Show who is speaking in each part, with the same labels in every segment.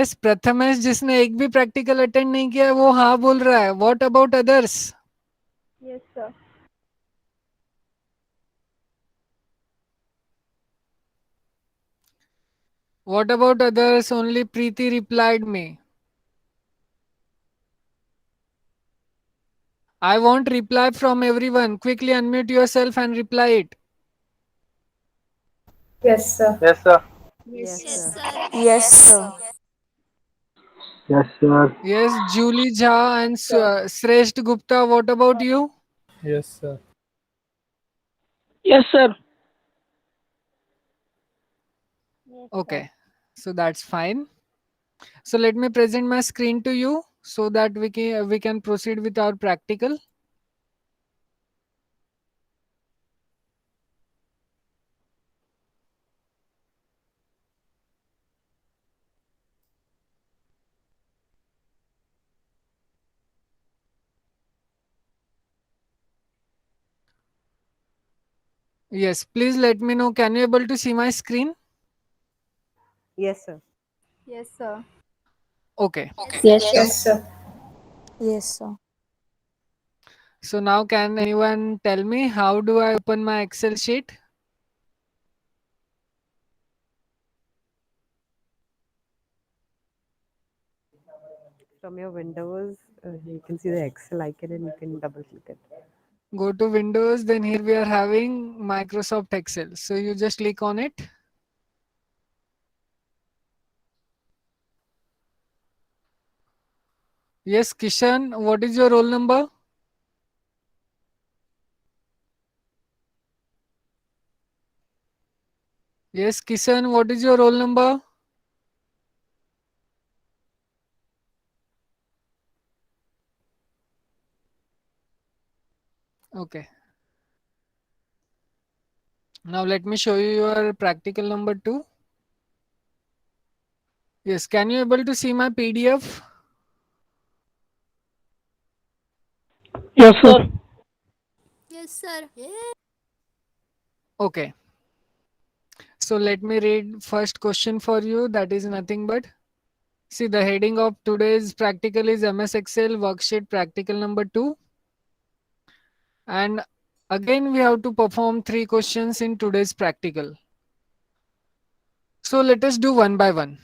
Speaker 1: Yes, Prathamesh जिसने एक भी प्रैक्टिकल अटेंड नहीं किया है वो हाँ बोल रहा है. What about others?
Speaker 2: Yes, sir.
Speaker 1: What about others? Only Preeti replied me. I want reply from everyone. Quickly unmute yourself and reply it.
Speaker 3: Yes, sir.
Speaker 4: Yes, sir.
Speaker 5: Yes,
Speaker 6: Yes,
Speaker 5: sir.
Speaker 6: sir.
Speaker 7: Yes, sir.
Speaker 4: Yes, sir.
Speaker 1: Yes, Julie Jha and
Speaker 3: Sir.
Speaker 1: Sresht Gupta. What about you?
Speaker 8: Yes, sir.
Speaker 9: Yes, sir.
Speaker 2: Yes, sir.
Speaker 1: Okay, so that's fine. So let me present my screen to you so that we can proceed with our practical. Yes, please let me know. Can you able to see my screen?
Speaker 5: Yes, sir.
Speaker 2: Yes, sir.
Speaker 1: Okay.
Speaker 6: Yes, sir.
Speaker 9: Yes, sir.
Speaker 3: Yes, sir.
Speaker 7: Yes, sir.
Speaker 1: So now can anyone tell me how do I open my Excel sheet?
Speaker 5: From your windows, you can see the Excel icon and you can double click it.
Speaker 1: Go to Windows, then here we are having Microsoft Excel. So you just click on it. Yes, Kishan, what is your roll number? Yes, Kishan, what is your roll number? Okay. Now let me show you your practical number 2. Yes, can you able to see my PDF?
Speaker 9: Yes, sir.
Speaker 6: Yes, sir.
Speaker 1: Okay. So let me read first question for you. That is nothing but, see, the heading of today's practical is MS Excel worksheet practical number 2. And again we have to perform 3 questions in today's practical. So let us do one by one.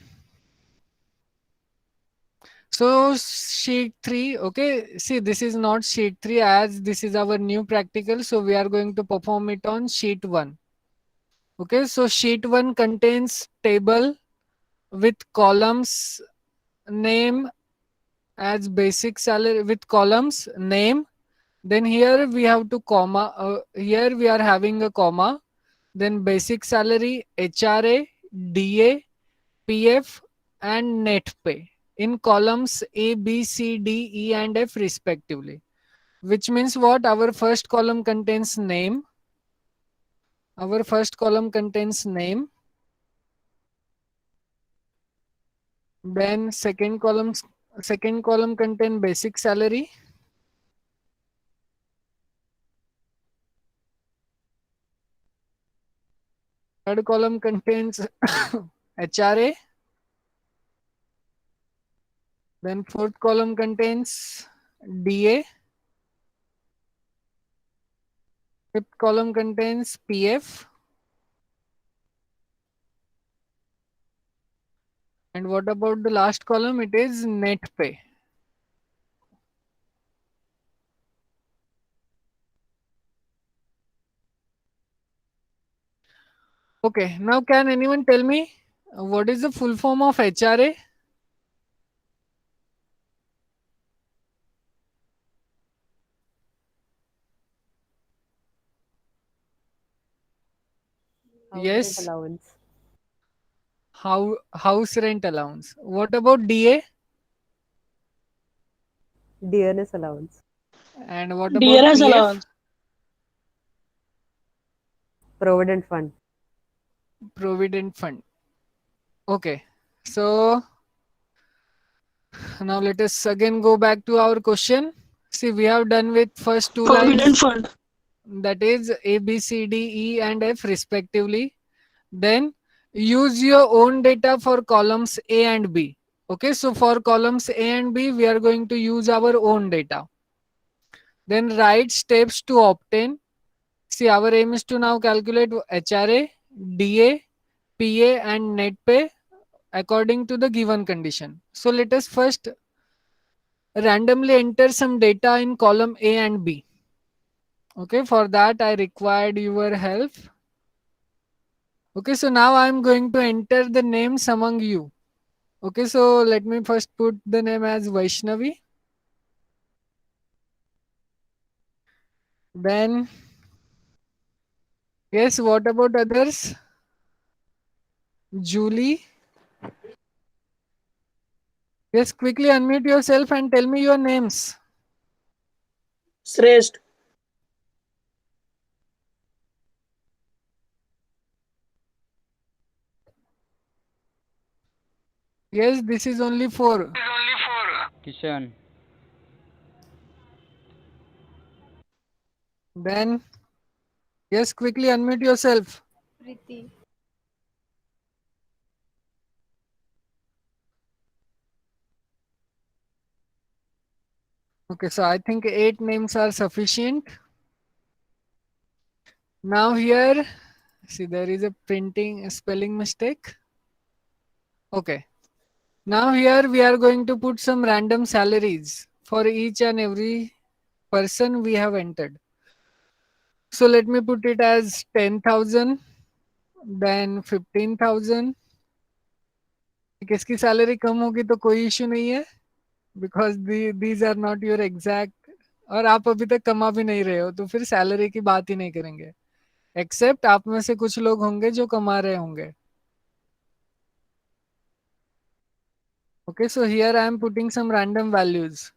Speaker 1: So sheet 3, okay, see, this is not sheet 3 as this is our new practical, so we are going to perform it on sheet 1. Okay, so sheet 1 contains table with columns name as basic salary with columns name, then here we have to comma, here we are having a comma, then basic salary, HRA, DA, PF and net pay in columns A, B, C, D, E and F respectively. Which means what? Our first column contains name. Our first column contains name. Then second column contain basic salary. Third column contains HRA. Then fourth column contains DA. Fifth column contains PF. And what about the last column? It is net pay. Okay, now can anyone tell me what is the full form of HRA?
Speaker 5: House rent
Speaker 1: Yes,
Speaker 5: allowance.
Speaker 1: house rent allowance. What about DA?
Speaker 5: Dearness allowance.
Speaker 1: And what about
Speaker 9: DRS
Speaker 1: PF?
Speaker 9: allowance.
Speaker 5: Provident fund.
Speaker 1: Provident fund. Okay, so now let us again go back to our question. See, we have done with first two
Speaker 9: Provident
Speaker 1: lines,
Speaker 9: fund.
Speaker 1: that is A, B, C, D, E and F respectively. Then use your own data for columns A and B. Okay, so for columns A and B, we are going to use our own data. Then write steps to obtain. See, our aim is to now calculate HRA, DA, PA and net pay according to the given condition. So let us first randomly enter some data in column A and B. Okay, for that I required your help. Okay, so now I am going to enter the names among you. Okay, so let me first put the name as Vaishnavi. Then, yes, what about others? Julie. Yes, quickly unmute yourself and tell me your names.
Speaker 9: Shrestha.
Speaker 1: Yes, this is only four.
Speaker 3: Kishan.
Speaker 1: Then, yes, quickly unmute yourself.
Speaker 2: Preeti.
Speaker 1: Okay, so I think 8 names are sufficient. Now here, see there is a spelling mistake. Okay. Now here we are going to put some random salaries for each and every person we have entered. So let me put it as 10,000, then 15,000. किसकी salary कम होगी तो कोई issue नहीं है because these are not your exact और आप अभी तक कमा भी नहीं रहे हो तो फिर सैलरी की बात ही नहीं करेंगे एक्सेप्ट आप में से कुछ लोग होंगे जो कमा रहे होंगे okay so here I am putting some random values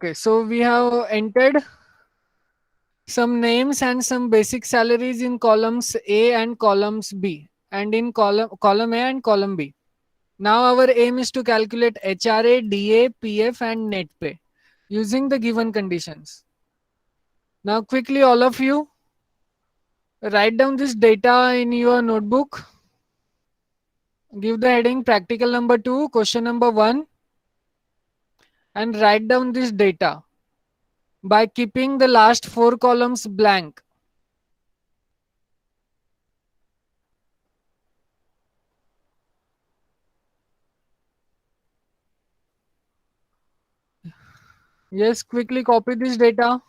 Speaker 1: okay so we have entered some names and some basic salaries in columns A and columns B and in column A and column B. Now our aim is to calculate HRA, DA, PF and net pay using the given conditions. Now quickly all of you write down this data in your notebook. Give the heading practical number 2, question number 1 and write down this data by keeping the last 4 columns blank. Yes, quickly copy this data.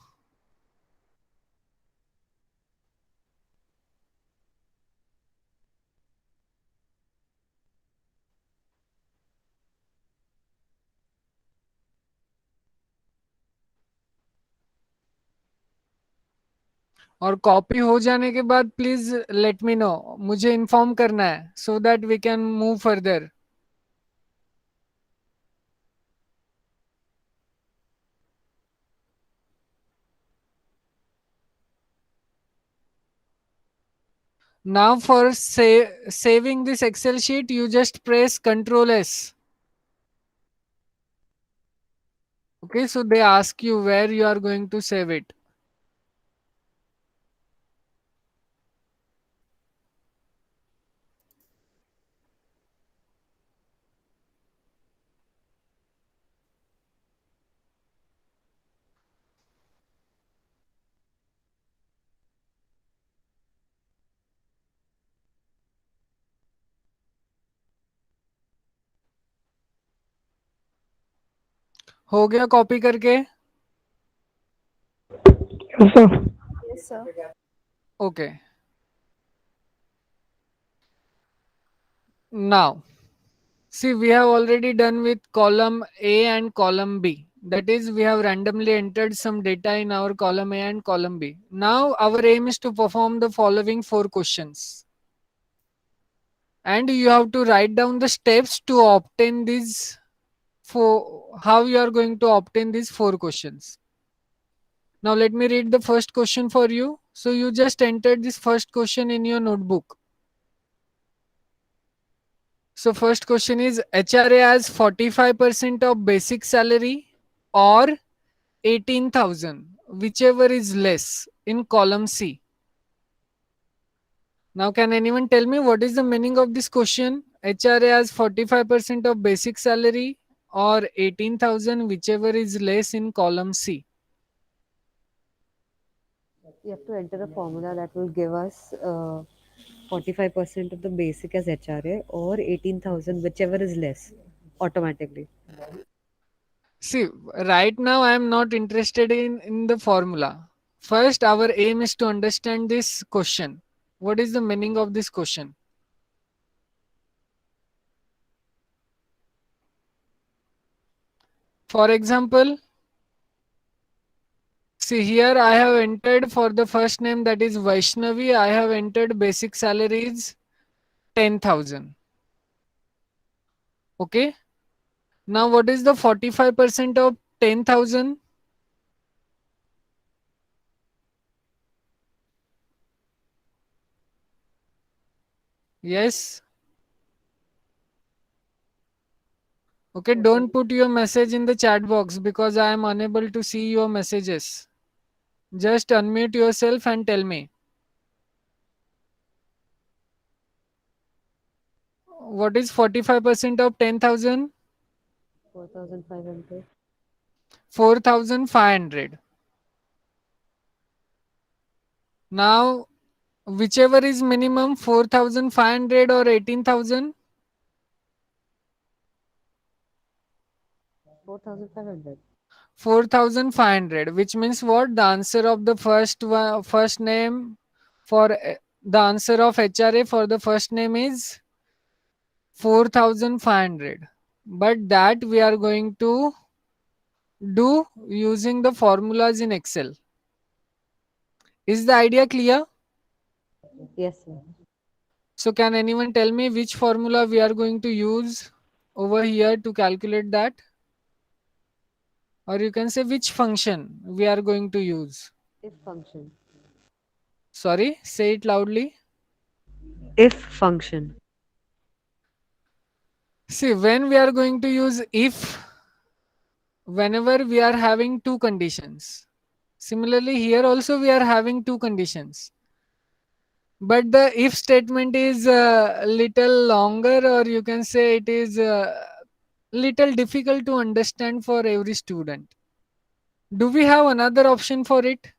Speaker 1: और copy हो जाने के बाद please let me know मुझे inform करना है so that we can move further now for saving this excel sheet you just press Ctrl S. Okay, so they ask you where you are going to save it. हो गया copy करके
Speaker 9: Yes, sir.
Speaker 2: Yes, sir.
Speaker 1: Okay. Now, see, we have already done with column A and column B. That is, we have randomly entered some data in our column A and column B. Now, our aim is to perform the following 4 questions. And you have to write down the steps to obtain these how you are going to obtain these 4 questions. Now, let me read the first question for you. So, you just entered this first question in your notebook. So first question is HRA as 45% of basic salary or 18,000, whichever is less, in column C. Now, can anyone tell me what is the meaning of this question? HRA has 45% of basic salary or 18,000, whichever is less, in column C.
Speaker 5: You have to enter a formula that will give us 45% of the basic as HRA or 18,000, whichever is less, automatically.
Speaker 1: See, right now I am not interested in the formula. First, our aim is to understand this question. What is the meaning of this question? For example, see here I have entered for the first name, that is Vaishnavi, I have entered basic salary is 10,000. Okay. Now what is the 45% of 10,000? Yes. Okay, don't put your message in the chat box because I am unable to see your messages. Just unmute yourself and tell me. What is 45% of 10,000?
Speaker 5: 4,500.
Speaker 1: 4,500. Now, whichever is minimum, 4,500 or 18,000?
Speaker 5: 4,500.
Speaker 1: 4,500, which means what? The answer of the first name for the answer of HRA for the first name is 4,500. But that we are going to do using the formulas in Excel. Is the idea clear?
Speaker 5: Yes, sir.
Speaker 1: So can anyone tell me which formula we are going to use over here to calculate that? Or you can say which function we are going to use.
Speaker 5: If function.
Speaker 1: Sorry, say it loudly.
Speaker 5: If function.
Speaker 1: See, when we are going to use if, whenever we are having two conditions. Similarly, here also we are having two conditions. But the if statement is a little longer, or you can say it is little difficult to understand for every student. Do we have another option for it?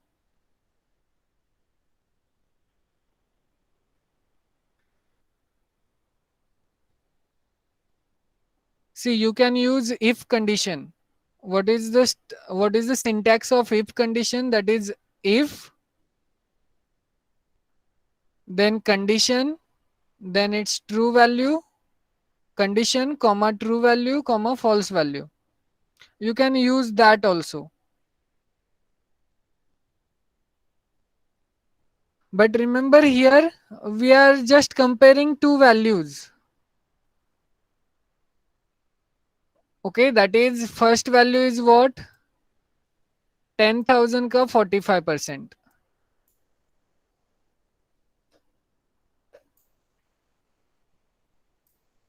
Speaker 1: See, you can use if condition. What is the syntax of if condition? That is if, then condition, then its true value, condition, comma true value, comma false value. You can use that also. But remember here, we are just comparing two values. Okay, that is first value is what? 10,000 ka 45%.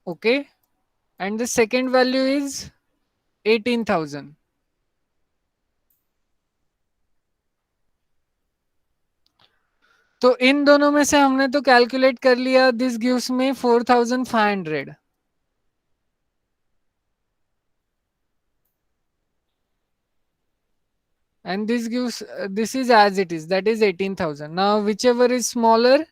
Speaker 1: Okay, and the second value is 18,000. तो इन दोनों में से हमने तो calculate कर लिया. This gives me 4,500. And this gives this is as it is, that is 18,000. Now whichever is smaller,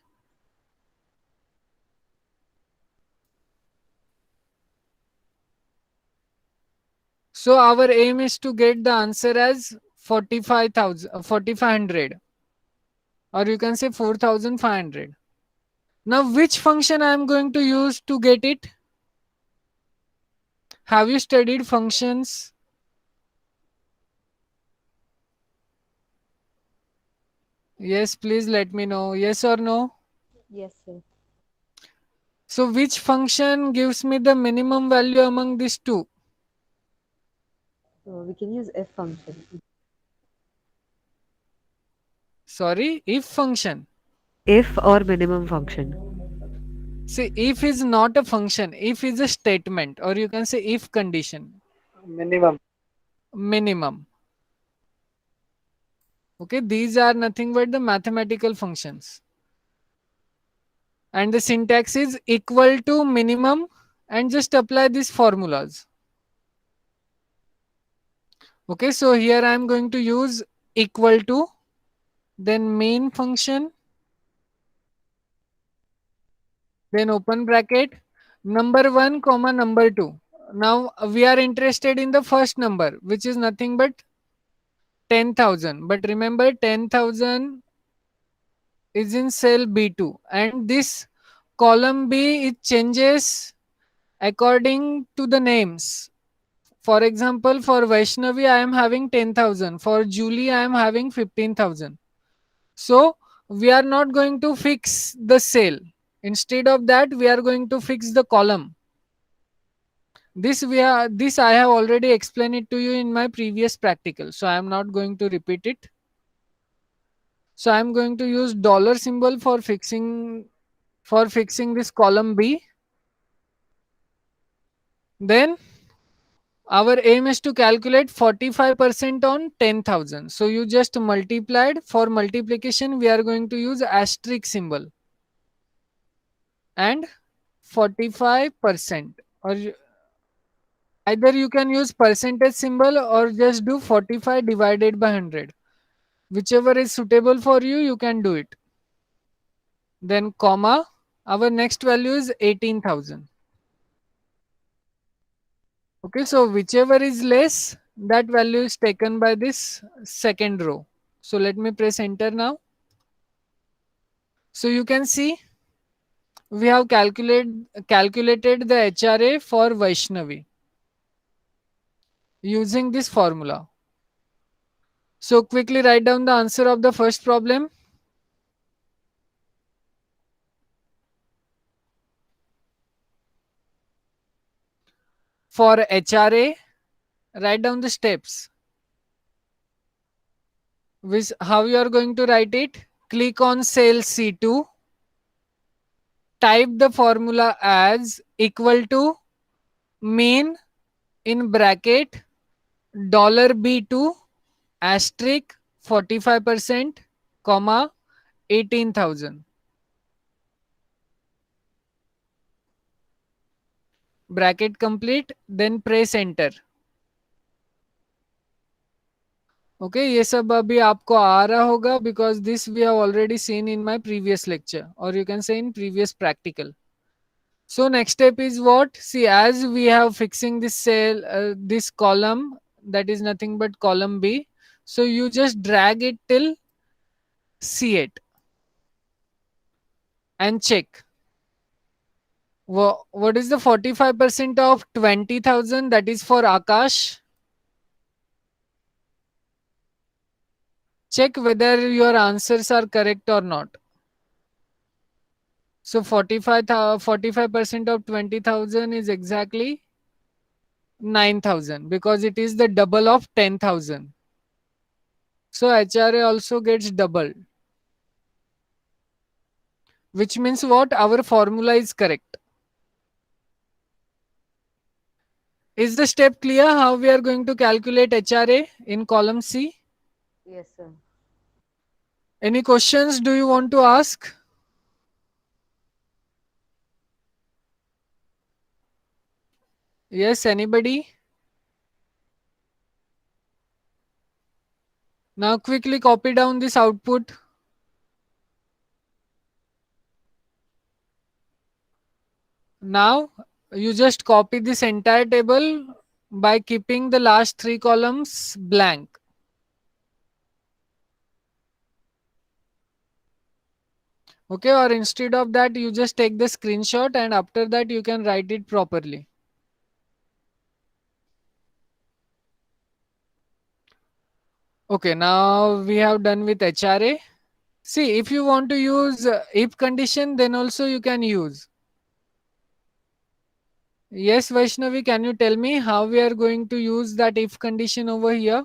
Speaker 1: so our aim is to get the answer as 4,500, or you can say 4,500. Now which function I am going to use to get it? Have you studied functions? Yes, please let me know. Yes or no?
Speaker 5: Yes, sir.
Speaker 1: So which function gives me the minimum value among these two?
Speaker 5: So we can use if function.
Speaker 1: Sorry, if function.
Speaker 5: If or minimum function.
Speaker 1: See, if is not a function, if is a statement, or you can say if condition.
Speaker 4: Minimum.
Speaker 1: minimum. Okay, these are nothing but the mathematical functions. And the syntax is equal to minimum, and just apply these formulas. Okay, so here I am going to use equal to, then main function, then open bracket, number 1 comma number 2. Now we are interested in the first number, which is nothing but 10,000. But remember, 10,000 is in cell B2, and this column B, it changes according to the names. For example, for Vaishnavi I am having 10,000, for Julie I am having 15,000. So we are not going to fix the cell. Instead of that, we are going to fix the column. This I have already explained it to you in my previous practical, so I am not going to repeat it. So I am going to use dollar symbol for fixing this column B. Then our aim is to calculate 45% on 10,000. So you just multiplied. For multiplication, we are going to use asterisk symbol and 45%. Or either you can use percentage symbol or just do 45 divided by 100. Whichever is suitable for you, you can do it. Then comma, our next value is 18,000. Okay, so whichever is less, that value is taken by this second row. So let me press enter now. So you can see we have calculated the HRA for Vaishnavi using this formula. So quickly write down the answer of the first problem. For HRA, write down the steps. How you are going to write it? Click on cell C2. Type the formula as equal to main in bracket $B2 asterisk 45% comma 18,000. Bracket complete, then press enter. Okay, ये सब अभी आपको आ रहा होगा because this we have already seen in my previous lecture, or you can say in previous practical. So next step is what? See, as we have fixing this cell, this column, that is nothing but column B. So you just drag it till C8 and check. What is the 45% of 20,000? That is for Akash. Check whether your answers are correct or not. So 45% of 20,000 is exactly 9,000 because it is the double of 10,000. So HRA also gets doubled. Which means what? Our formula is correct. Is the step clear how we are going to calculate HRA in column C?
Speaker 5: Yes, sir.
Speaker 1: Any questions do you want to ask? Yes, anybody? Now quickly copy down this output. Now you just copy this entire table by keeping the last 3 columns blank. Okay, or instead of that, you just take the screenshot and after that you can write it properly. Okay, now we have done with HRA. See, if you want to use if condition, then also you can use. Yes, Vaishnavi, can you tell me how we are going to use that if condition over here?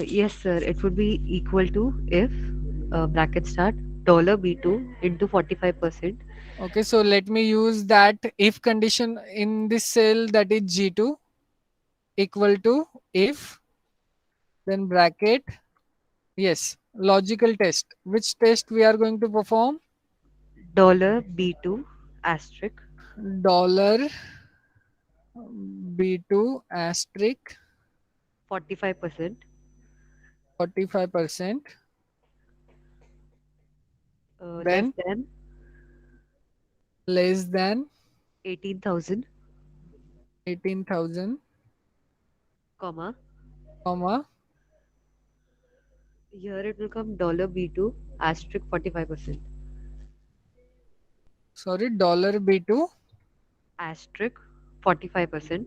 Speaker 5: Yes, sir. It would be equal to if bracket start $B2 into 45%.
Speaker 1: Okay, so let me use that if condition in this cell, that is G2. equal to if, then bracket, yes, logical test. Which test we are going to perform?
Speaker 5: $B2 asterisk
Speaker 1: Dollar B2 asterisk
Speaker 5: 45%
Speaker 1: 45%,
Speaker 5: less
Speaker 1: then
Speaker 5: than
Speaker 1: less than
Speaker 5: 18,000,
Speaker 1: 18,000,
Speaker 5: comma.
Speaker 1: comma,
Speaker 5: Here it will come $B2 asterisk 45%.
Speaker 1: sorry, dollar B2
Speaker 5: Asterisk 45%,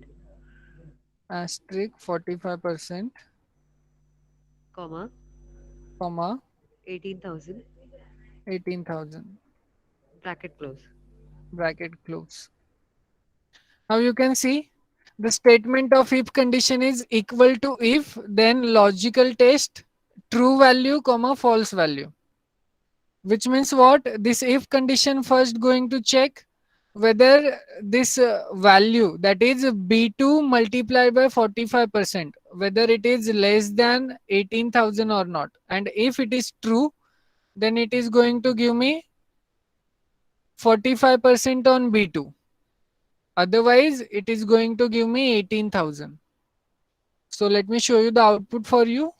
Speaker 1: asterisk 45%,
Speaker 5: comma,
Speaker 1: comma,
Speaker 5: 18,000,
Speaker 1: 18,000,
Speaker 5: bracket close.
Speaker 1: bracket close. Now you can see the statement of if condition is equal to if, then logical test true value, comma, false value. Which means what? This if condition first going to check whether this value, that is B2 multiplied by 45%, whether it is less than 18,000 or not. And if it is true, then it is going to give me 45% on B2. Otherwise, it is going to give me 18,000. So let me show you the output for you.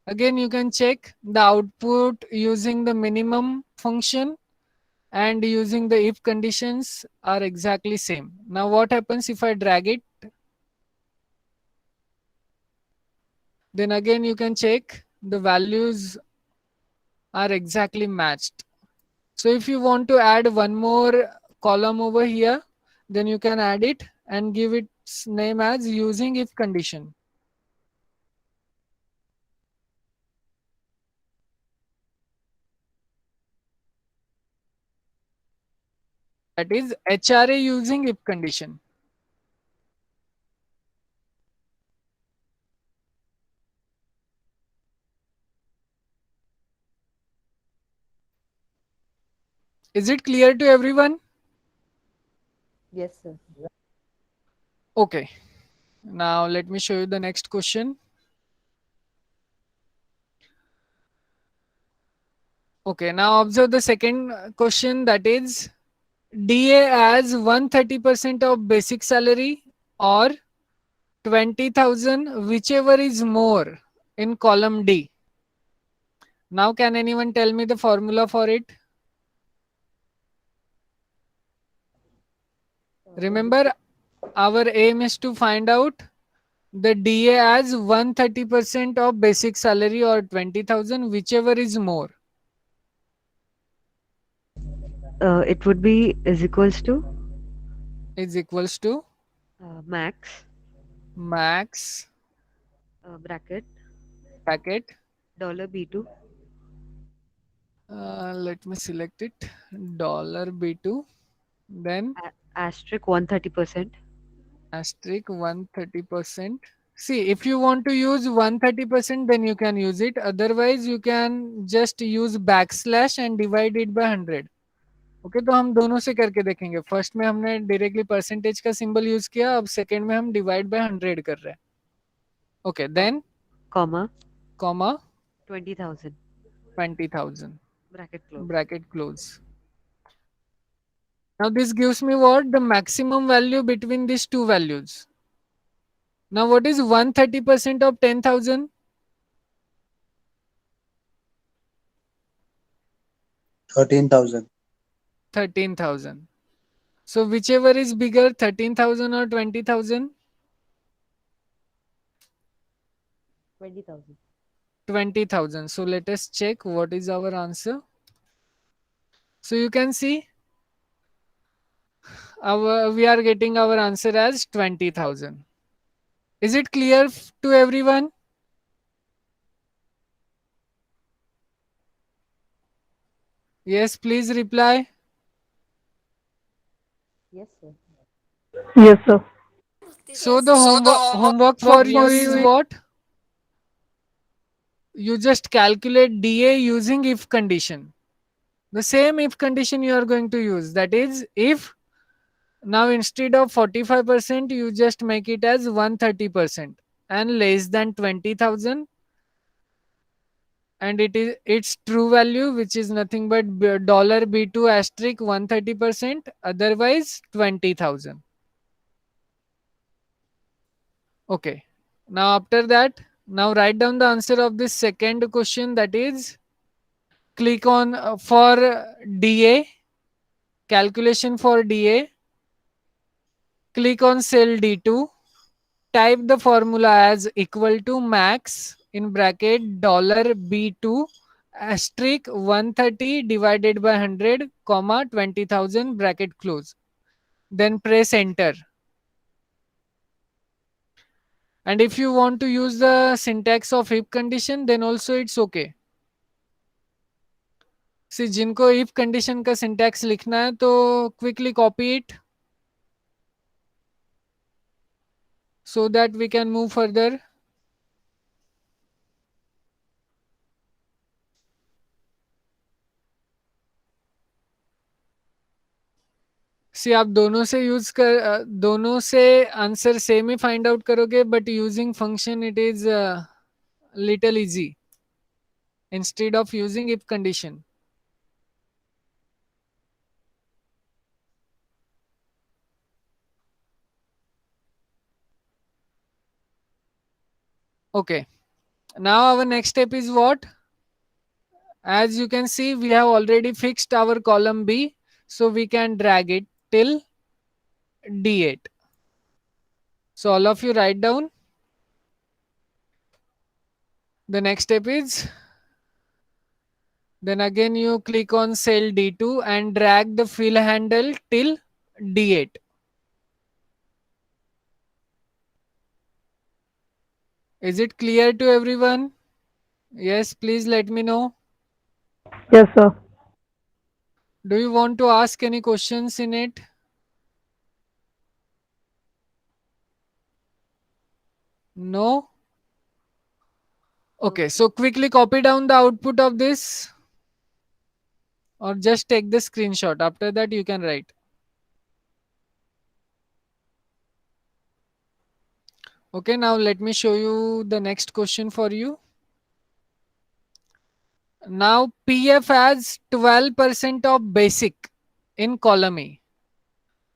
Speaker 1: Again, you can check the output using the minimum function and using the if conditions are exactly same. Now what happens if I drag it? Then again you can check the values are exactly matched. So if you want to add one more column over here, then you can add it and give its name as using if condition. That is HRA using if condition. Is it clear to everyone?
Speaker 5: Yes, sir.
Speaker 1: Okay. Now let me show you the next question. Okay, now observe the second question, that is DA as 130% of basic salary or 20,000, whichever is more in column D. Now can anyone tell me the formula for it? Remember, our aim is to find out the DA as 130% of basic salary or 20,000, whichever is more.
Speaker 5: It would be is equals to
Speaker 1: Is equals to
Speaker 5: max
Speaker 1: max
Speaker 5: bracket
Speaker 1: bracket.
Speaker 5: $B2
Speaker 1: Let me select it. Dollar B2. Then
Speaker 5: asterisk 130%.
Speaker 1: asterisk 130%. See, if you want to use 130%, then you can use it. Otherwise, you can just use backslash and divide it by 100. Okay तो हम दोनों से करके देखेंगे. First में हमने directly percentage का symbol use किया, अब सेकंड में हम डिवाइड बाय 100 कर रहे हैं. Okay then
Speaker 5: Comma
Speaker 1: comma
Speaker 5: 20,000
Speaker 1: 20,000
Speaker 5: bracket close.
Speaker 1: bracket close. Now this gives me what? The maximum value between these two values. Now what is 130% of 10,000?
Speaker 4: 13,000.
Speaker 1: 13,000. So whichever is bigger, 13,000 or 20,000?
Speaker 5: 20,000.
Speaker 1: 20,000. So let us check what is our answer. So you can see we are getting our answer as 20,000. Is it clear to everyone? Yes, please reply.
Speaker 5: Yes, sir.
Speaker 9: Yes, sir.
Speaker 1: So the homework for you is what? You just calculate DA using if condition. The same if condition you are going to use. That is, if Now instead of 45%, you just make it as 130% and less than 20,000, and its true value, which is nothing but dollar $B2 asterisk 130%, otherwise 20,000. Okay. Now after that, now write down the answer of this second question, that is click on for DA, calculation for DA, click on cell D2, type the formula as equal to max in bracket dollar $B2 asterisk 130 divided by 100 comma 20,000 bracket close. Then press enter. And if you want to use the syntax of if condition, then also it's okay. See, जिनको if condition का syntax लिखना है तो quickly copy it so that we can move further. सी आप दोनों से use कर दोनों से आंसर सेम ही फाइंड आउट करोगे, but using function it is little easy instead of using if condition. Okay, now our next step is what? As you can see, we have already fixed our column B, so we can drag it till D8. So all of you write down. The next step is, then again you click on cell D2 and drag the fill handle till D8. Is it clear to everyone? Yes, please let me know.
Speaker 9: Yes, sir.
Speaker 1: Do you want to ask any questions in it? No? Okay, so quickly copy down the output of this or just take the screenshot. After that, you can write. Okay, now let me show you the next question for you. Now, PF has 12% of basic in column E.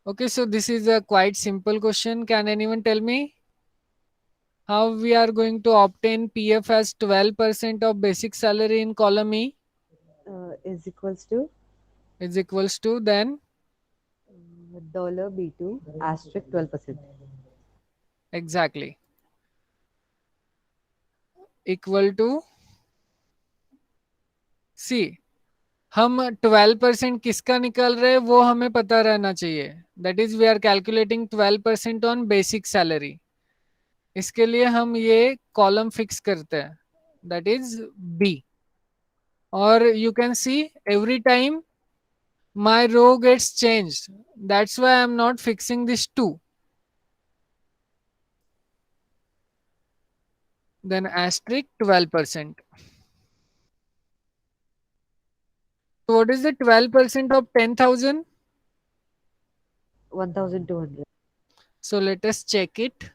Speaker 1: Okay, so this is a quite simple question. Can anyone tell me how we are going to obtain PF as 12% of basic salary in column E?
Speaker 5: Is equals to
Speaker 1: Is equals to then
Speaker 5: dollar $B2 asterisk 12%.
Speaker 1: exactly equal to, see, हम 12% किसका निकाल रहे हैं वो हमें पता रहना चाहिए. That is we are calculating 12% on basic salary. इसके लिए हम ये कॉलम फिक्स करते हैं, दैट इज बी. और you can see every time my row gets changed. That's why I'm not fixing this 2. Then asterisk 12%. So what is the 12% of 10,000?
Speaker 5: 1,200.
Speaker 1: So let us check it.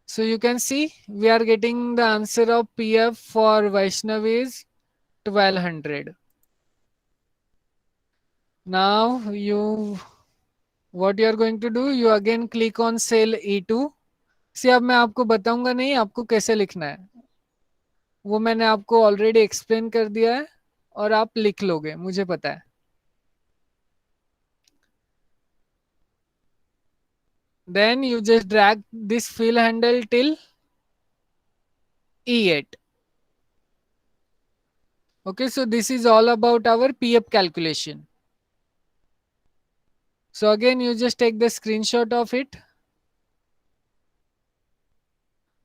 Speaker 1: So you can see we are getting the answer of PF for Vaishnav is 1200. Now what you are going to do, you again click on cell E2. See, अब मैं आपको बताऊंगा नहीं आपको कैसे लिखना है, वो मैंने आपको ऑलरेडी एक्सप्लेन कर दिया है और आप लिख लोगे, मुझे पता है. Then you just drag this fill handle till E8. Okay, so this is all about our PF calculation. So again, you just take the screenshot of it.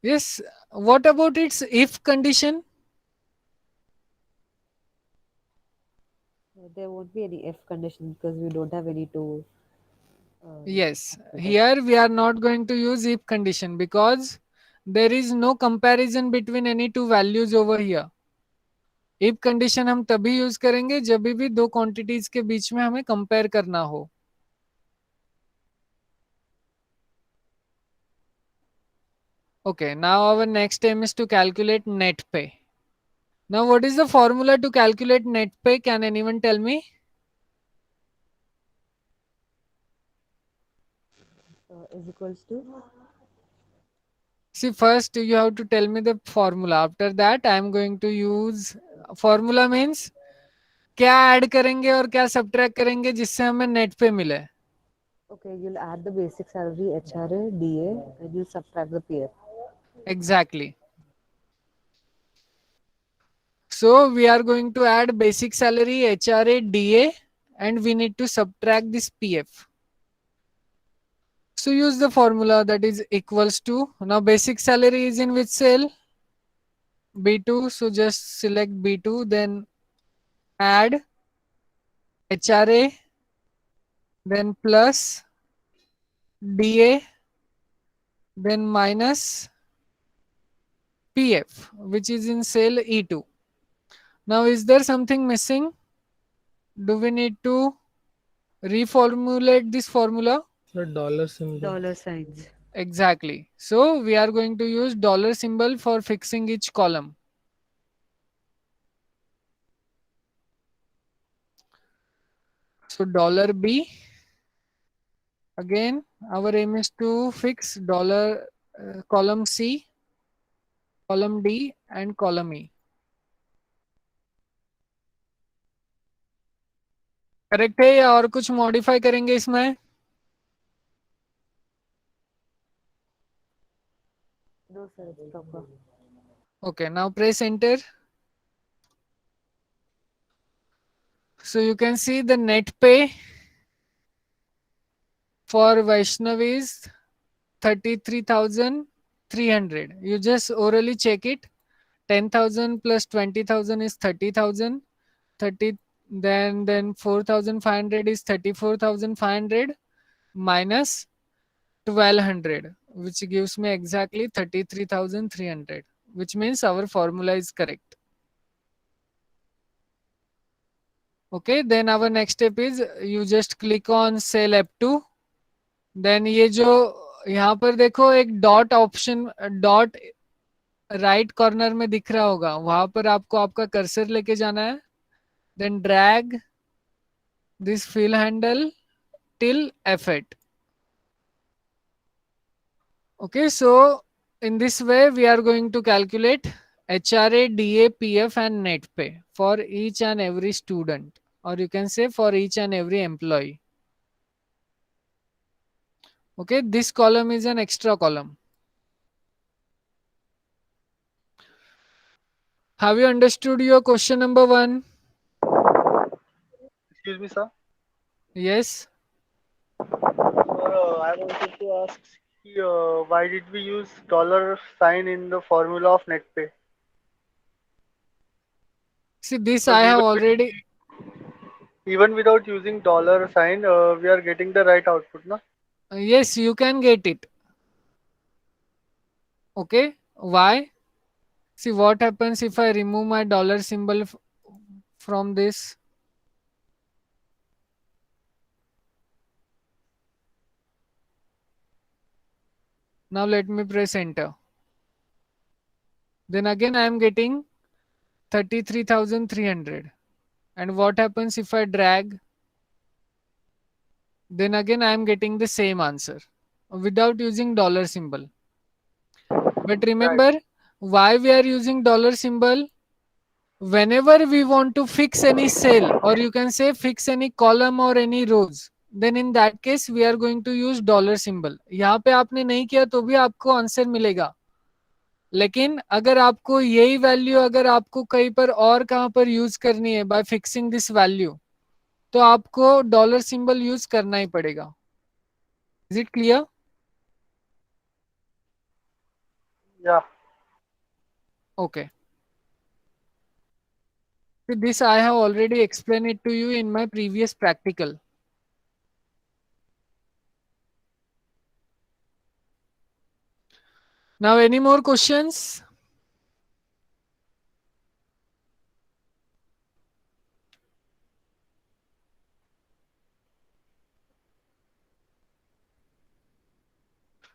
Speaker 1: Yes, what about its if condition?
Speaker 5: There won't be any if condition because we don't have any to.
Speaker 1: Yes, here we are not going to use if condition because there is no comparison between any two values over here. if condition हम तभी use करेंगे जब भी दो quantities के बीच में हमें compare करना हो. Okay, now our next aim is to calculate net pay. Now, what is the formula to calculate net pay? Can anyone tell me?
Speaker 5: Is equals to
Speaker 1: See, first you have to tell me the formula. After that, I am going to use formula means क्या add करेंगे और क्या subtract करेंगे जिससे हमें net पे मिले.
Speaker 5: okay. You'll add the basic salary HRA DA and you'll subtract the PF.
Speaker 1: Exactly. So we are going to add basic salary, HRA, DA, and we need to subtract this PF. So use the formula that is equals to, now basic salary is in which cell? B2. So just select B2, then add HRA, then plus DA, then minus PF, which is in cell E2. Now, is there something missing? Do we need to reformulate this formula?
Speaker 9: The dollar symbol.
Speaker 5: Dollar signs.
Speaker 1: Exactly. So we are going to use dollar symbol for fixing each column. So dollar B. Again, our aim is to fix dollar column C, column D, and column E. Correct है या और कुछ modify करेंगे इसमें?
Speaker 5: No, sir, it's proper.
Speaker 1: Okay, now press enter. So you can see the net pay for Vaishnav is 33,300. You just orally check it. 10,000 plus 20,000 is 30,000. 30, then 4,500 is 34,500 minus 1,200, which gives me exactly 33,300, which means our formula is correct. Okay, then our next step is you just click on cell F2. Then ये जो यहाँ पर देखो एक dot option, dot right corner में दिख रहा होगा, वहां पर आपको आपका कर्सर लेके जाना है. Then drag this fill handle till F8. Okay, so in this way we are going to calculate HRA, DA, PF and net pay for each and every student, or you can say for each and every employee. Okay, this column is an extra column. Have you understood your question number 1?
Speaker 8: Excuse me, sir.
Speaker 1: Yes.
Speaker 8: I wanted to ask, why did we use dollar sign in the formula of net pay?
Speaker 1: See, this
Speaker 8: But
Speaker 1: I have
Speaker 8: even,
Speaker 1: already.
Speaker 8: even without using dollar sign, we are getting the right output, no?
Speaker 1: Yes, you can get it. Okay, why? See what happens if I remove my dollar symbol from this. Now let me press enter. Then again I am getting 33,300. And what happens if I drag? Then again I am getting the same answer without using dollar symbol. But remember, why we are using dollar symbol? Whenever we want to fix any cell, or you can say fix any column or any rows, then in that case we are going to use dollar symbol. यहाँ पे आपने नहीं किया तो भी आपको answer मिलेगा, लेकिन अगर आपको यही वैल्यू अगर आपको कहीं पर और कहाँ पर यूज करनी है बाय फिक्सिंग दिस वैल्यू, तो आपको डॉलर सिंबल यूज करना ही पड़ेगा. Is it clear?
Speaker 8: Yeah.
Speaker 1: Okay. This I have already explained it to you in my previous practical. Now, any more questions?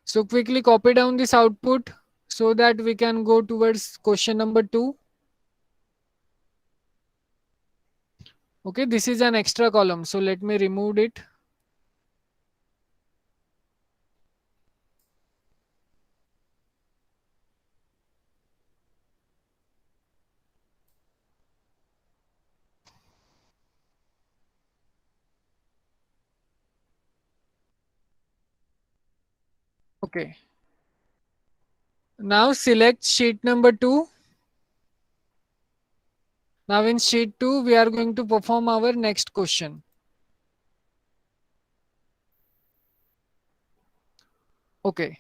Speaker 1: So quickly copy down this output. so that we can go towards question number 2. Okay, this is an extra column, so let me remove it. Okay. Now select sheet number 2. Now in sheet 2, we are going to perform our next question. Okay.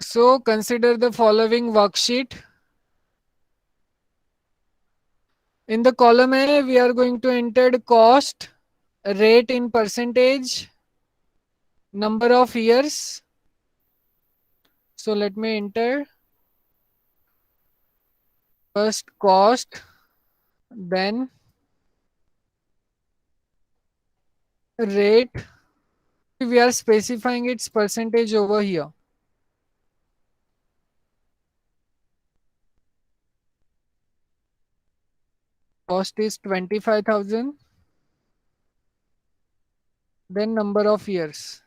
Speaker 1: So consider the following worksheet. In the column A, we are going to enter the cost, rate in percentage, number of years. So let me enter first cost, then rate. We are specifying its percentage over here. Cost is 25,000. Then number of years.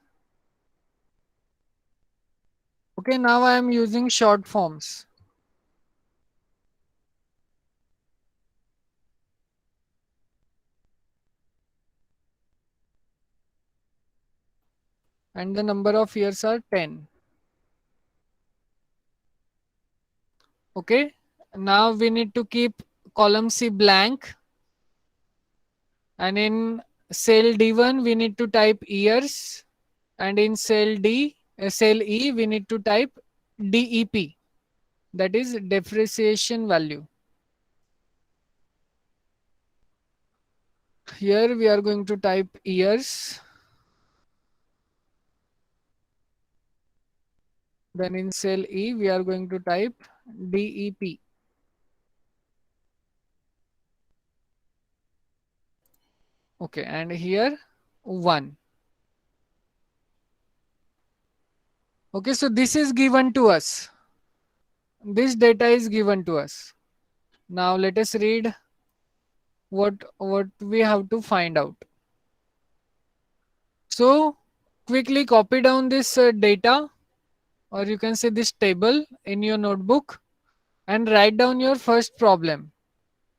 Speaker 1: Okay, now I am using short forms. And the number of years are 10. Okay, now we need to keep column C blank. And in cell D1, we need to type years. And in cell E, we need to type DEP. That is depreciation value. Here we are going to type years. Then in cell E, we are going to type DEP. Okay, and here 1. Okay, so this is given to us. This data is given to us. Now let us read what we have to find out. So quickly copy down this data, or you can say this table in your notebook, and write down your first problem.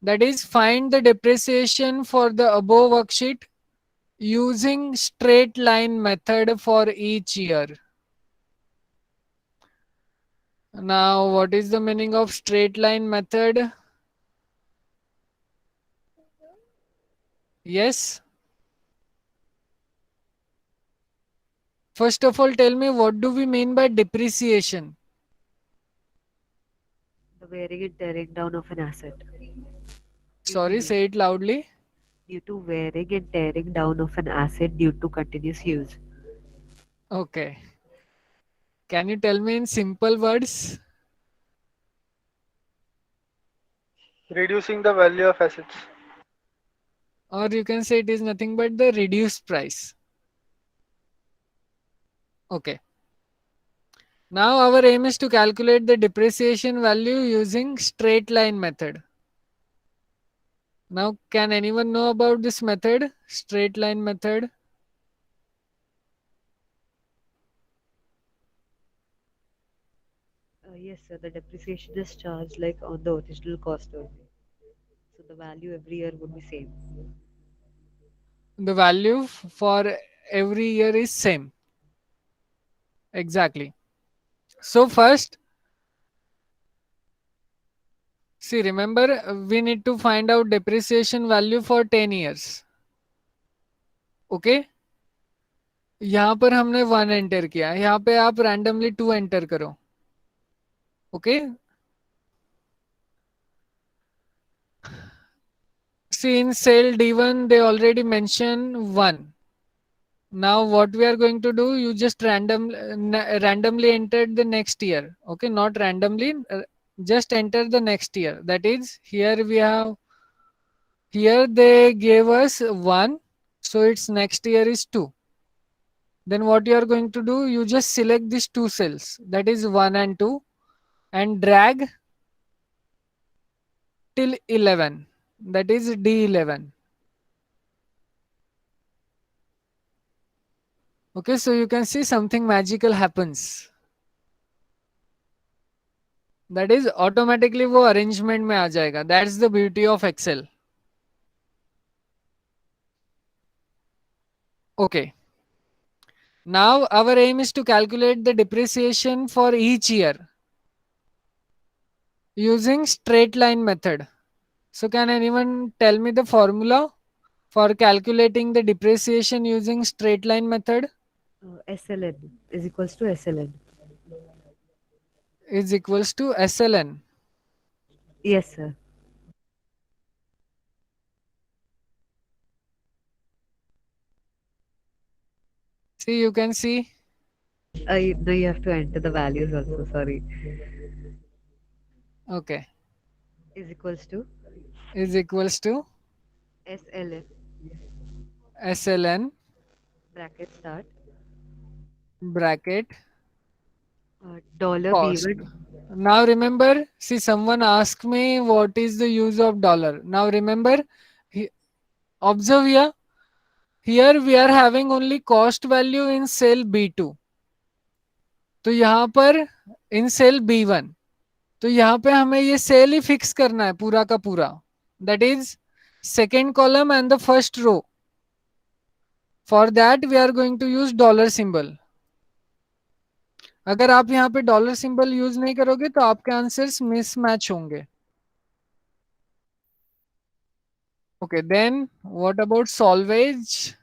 Speaker 1: That is, find the depreciation for the above worksheet using straight line method for each year. Now, what is the meaning of straight line method? Yes. First of all, tell me, what do we mean by depreciation?
Speaker 5: The wearing and tearing down of an asset.
Speaker 1: Sorry, say it loudly.
Speaker 5: Due to wearing and tearing down of an asset due to continuous use.
Speaker 1: Okay. Can you tell me in simple words?
Speaker 8: Reducing the value of assets.
Speaker 1: Or you can say it is nothing but the reduced price. Okay. Now our aim is to calculate the depreciation value using straight line method. Now, can anyone know about this method, straight line method?
Speaker 5: Yes, sir. The depreciation is charged like on the original cost only. So the value every year would be same.
Speaker 1: The value for every year is same. Exactly. So first, see, remember, we need to find out depreciation value for 10 years. Okay? यहाँ पर हमने 1 enter किया, यहाँ पे आप randomly 2 enter करो. Okay? See, in cell D1, they already mention 1. Now what we are going to do, you just randomly enter the next year. Okay, not randomly, just enter the next year. That is, here we have, here they gave us 1, so its next year is 2. then what you are going to do, you just select these two cells, that is 1 and 2, and drag till 11, that is D11. Okay, so you can see something magical happens. That is automatically वो arrangement में आ जाएगा. That's the beauty of Excel. Okay. Now our aim is to calculate the depreciation for each year using straight line method. So can anyone tell me the formula for calculating the depreciation using straight line method?
Speaker 5: SLN is equals to SLN.
Speaker 1: Is equals to SLN.
Speaker 5: Yes, sir.
Speaker 1: See, you can see.
Speaker 5: No, you have to enter the values also. Sorry.
Speaker 1: Okay.
Speaker 5: Is equals to
Speaker 1: Is equals to
Speaker 5: SLN
Speaker 1: SLN
Speaker 5: bracket start
Speaker 1: bracket
Speaker 5: dollar
Speaker 1: cost.
Speaker 5: B1.
Speaker 1: Now remember, see, someone asked me what is the use of dollar. Now remember, observe here. Here we are having only cost value in cell B2. तो यहाँ पर in cell B1. तो यहाँ पे हमें ये cell ही fix करना है पूरा का पूरा. That is second column and the first row. For that we are going to use dollar symbol. अगर आप यहाँ पे डॉलर सिंबल यूज नहीं करोगे तो आपके आंसर्स मिसमैच होंगे. Okay, then what about solvage?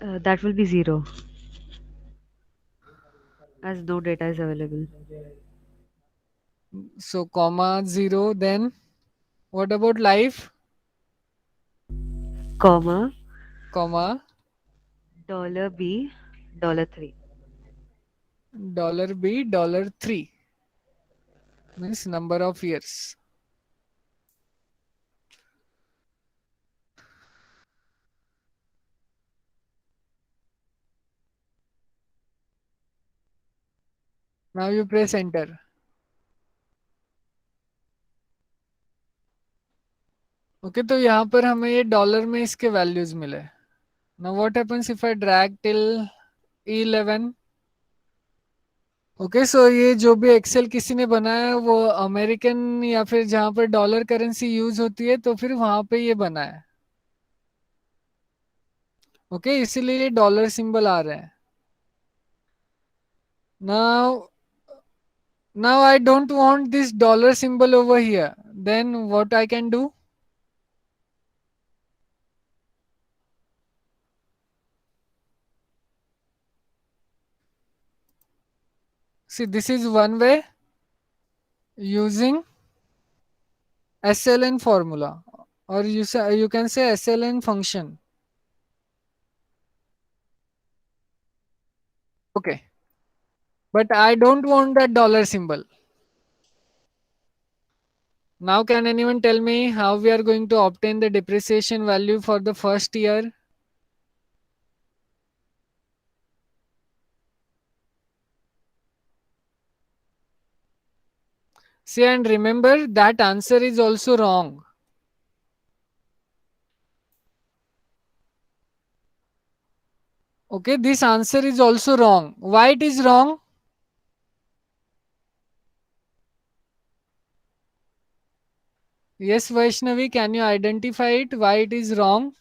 Speaker 5: That will be 0 as no data is available.
Speaker 1: So comma 0. Then what about life?
Speaker 5: Comma
Speaker 1: Comma
Speaker 5: dollar B $3.
Speaker 1: dollar B $3 means number of years. Now you press enter. Okay तो यहाँ पर हमें ये dollar में इसके values मिले. Now what happens if I drag till 11. Okay so ये जो भी एक्सेल किसी ने बनाया है वो अमेरिकन या फिर जहाँ पर डॉलर करेंसी यूज होती है तो फिर वहां पे ये बना है. ओके इसीलिए ये डॉलर सिंबल आ रहे हैं. Now now I don't want this dollar symbol over here. Then what I can do? See, this is one way using SLN formula, or you can say SLN function. Okay, but I don't want that dollar symbol. Now can anyone tell me how we are going to obtain the depreciation value for the first year? See, and remember that answer is also wrong. Okay, this answer is also wrong. Why it is wrong? Yes, Vaishnavi, can you identify it? Why it is wrong?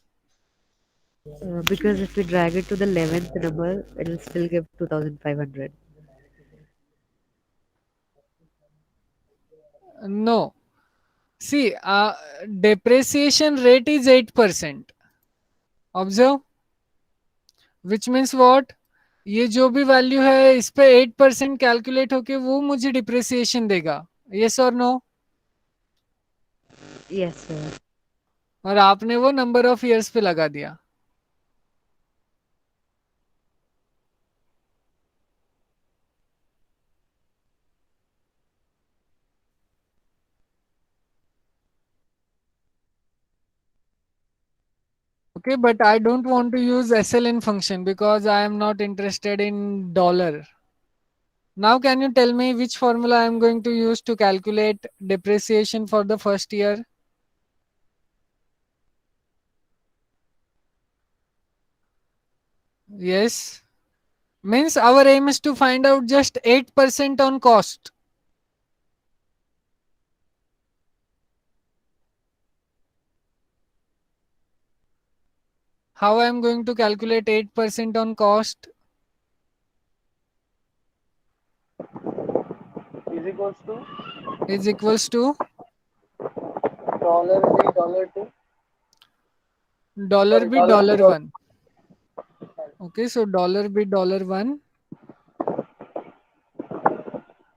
Speaker 5: Because if we drag it to the 11th number, it will still give 2500.
Speaker 1: No. See, depreciation rate is 8%. Observe. Which means what? ये जो भी value है इस पे 8% calculate होके वो मुझे depreciation देगा. यस और नो?
Speaker 5: Yes, sir.
Speaker 1: और आपने वो नंबर ऑफ इयर्स पे लगा दिया. Okay, but I don't want to use SLN function because I am not interested in dollar. Now, can you tell me which formula I am going to use to calculate depreciation for the first year? Yes. Means our aim is to find out just 8% on cost. How I am going to calculate 8% on cost?
Speaker 8: Is equals to
Speaker 1: Is equals to
Speaker 8: dollar A, dollar two.
Speaker 1: dollar
Speaker 8: Sorry,
Speaker 1: b
Speaker 8: dollar B,
Speaker 1: dollar
Speaker 8: dollar
Speaker 1: 1. Okay, so dollar b dollar 1,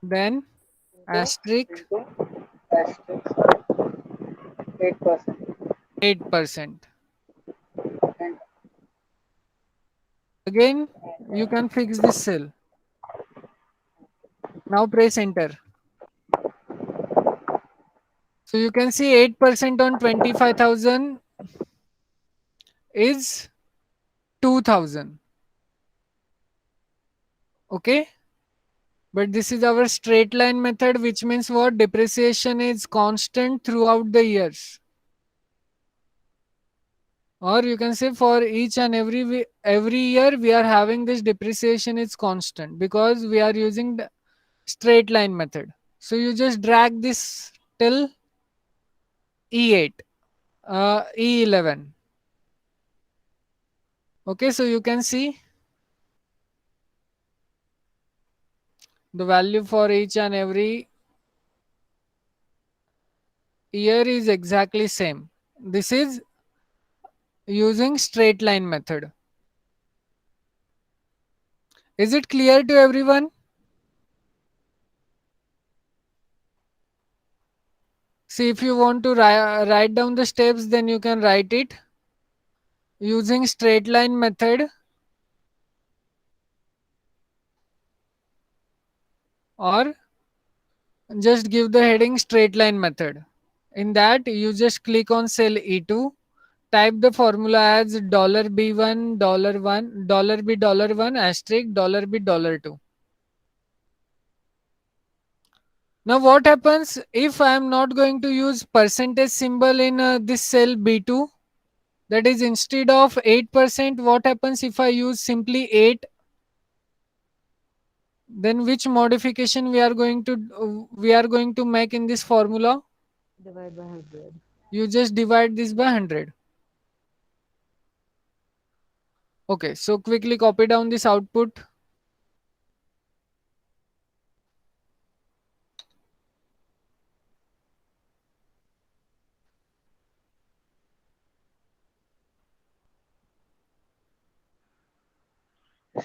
Speaker 1: then
Speaker 8: into
Speaker 1: asterisk
Speaker 8: into asterisk 8%.
Speaker 1: 8%.
Speaker 8: And
Speaker 1: Again, you can fix this cell. Now press enter. So you can see 8% on 25,000 is 2,000. Okay. But this is our straight line method, which means what? Depreciation is constant throughout the years. Or you can say for each and every year we are having this depreciation is constant because we are using the straight line method. So you just drag this till E8, E11. Okay, so you can see the value for each and every year is exactly same. This is using straight line method. Is it clear to everyone? See, if you want to write down the steps, then you can write it using straight line method, or just give the heading straight line method. In that, you just click on cell E2, type the formula as $B1, $1, $B, $1, asterisk, $B, $2. Now what happens if I am not going to use percentage symbol in this cell B2? That is, instead of 8%, what happens if I use simply 8? Then which modification we are going to make in this formula?
Speaker 5: Divide by 100.
Speaker 1: You just divide this by 100. Okay, so quickly copy down this output.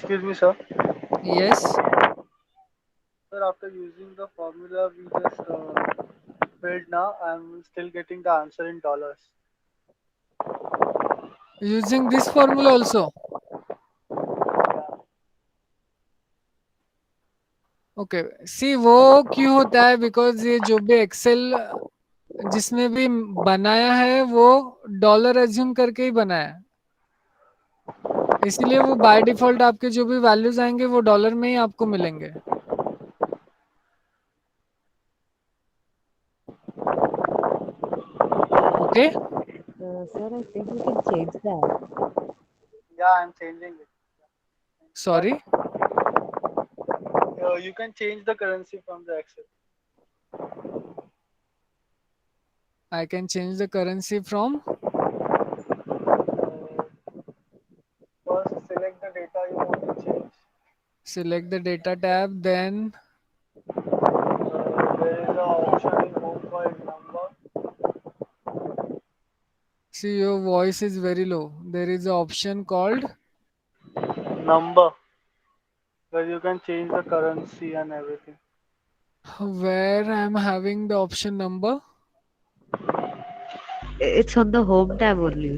Speaker 8: excuse me, sir.
Speaker 1: Yes.
Speaker 8: Sir, after using the formula we just filled now, I'm still getting the answer in dollars.
Speaker 1: Using this formula also. Okay see वो क्यों होता है because ये जो भी Excel जिसने भी बनाया है वो डॉलर एज्यूम करके ही बनाया है, इसीलिए वो बाय डिफॉल्ट आपके जो भी वैल्यूज आएंगे वो डॉलर में ही आपको मिलेंगे. Okay
Speaker 5: Sir, I think we can change that.
Speaker 8: Yeah, I'm changing it.
Speaker 1: Sorry.
Speaker 8: You can change the currency from the Excel.
Speaker 1: I can change the currency from.
Speaker 8: First, select the data you want to change.
Speaker 1: Select the data tab, then
Speaker 8: There is an option in home called number.
Speaker 1: See your voice is very low. There is a option called
Speaker 8: Number, where you can change the currency and everything.
Speaker 1: Where I am having the option number.
Speaker 5: It's on the home tab only.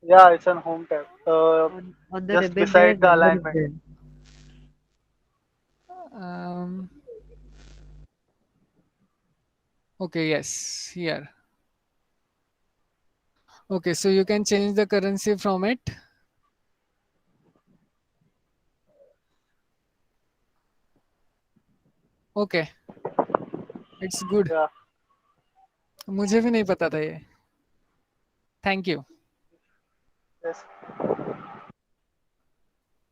Speaker 8: Yeah, it's on home tab.
Speaker 5: On the
Speaker 8: Just
Speaker 5: ribbon there,
Speaker 8: beside the
Speaker 5: number is
Speaker 8: alignment.
Speaker 5: there.
Speaker 1: Okay, yes, here. Okay, so you can change the currency from it. Okay, it's good.
Speaker 8: Yeah.
Speaker 1: मुझे भी नहीं पता था ये. Thank you.
Speaker 8: Yes.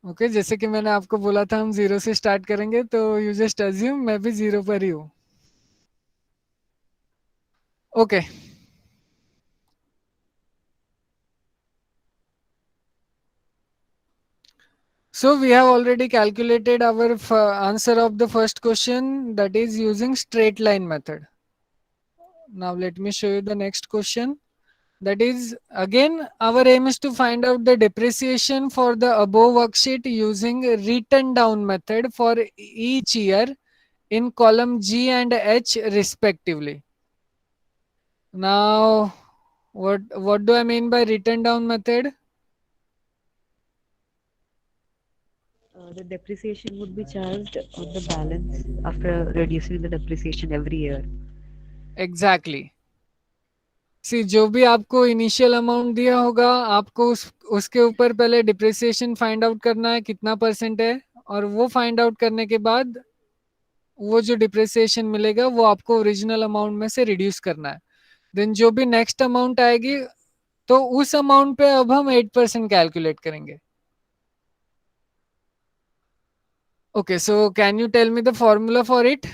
Speaker 1: Okay जैसे कि मैंने आपको बोला था हम 0 से स्टार्ट करेंगे तो यू जस्ट अज्यूम मैं भी 0 पर ही हूँ. Okay so we have already calculated our answer of the first question, that is using straight line method. Now let me show you the next question. That is, again, our aim is to find out the depreciation for the above worksheet using written down method for each year in column G and H respectively. Now, what do I mean by written down method?
Speaker 5: The depreciation would be charged on the balance after reducing the depreciation every year.
Speaker 1: Exactly. सी जो भी आपको initial amount दिया होगा आपको उसके ऊपर पहले depreciation find out करना है कितना परसेंट है, और वो फाइंड आउट करने के बाद वो जो डिप्रिसिएशन मिलेगा वो आपको ओरिजिनल अमाउंट में से रिड्यूस करना है. देन जो भी नेक्स्ट अमाउंट आएगी तो उस अमाउंट पे अब हम 8% कैलकुलेट करेंगे. Okay so can you tell me the formula for it?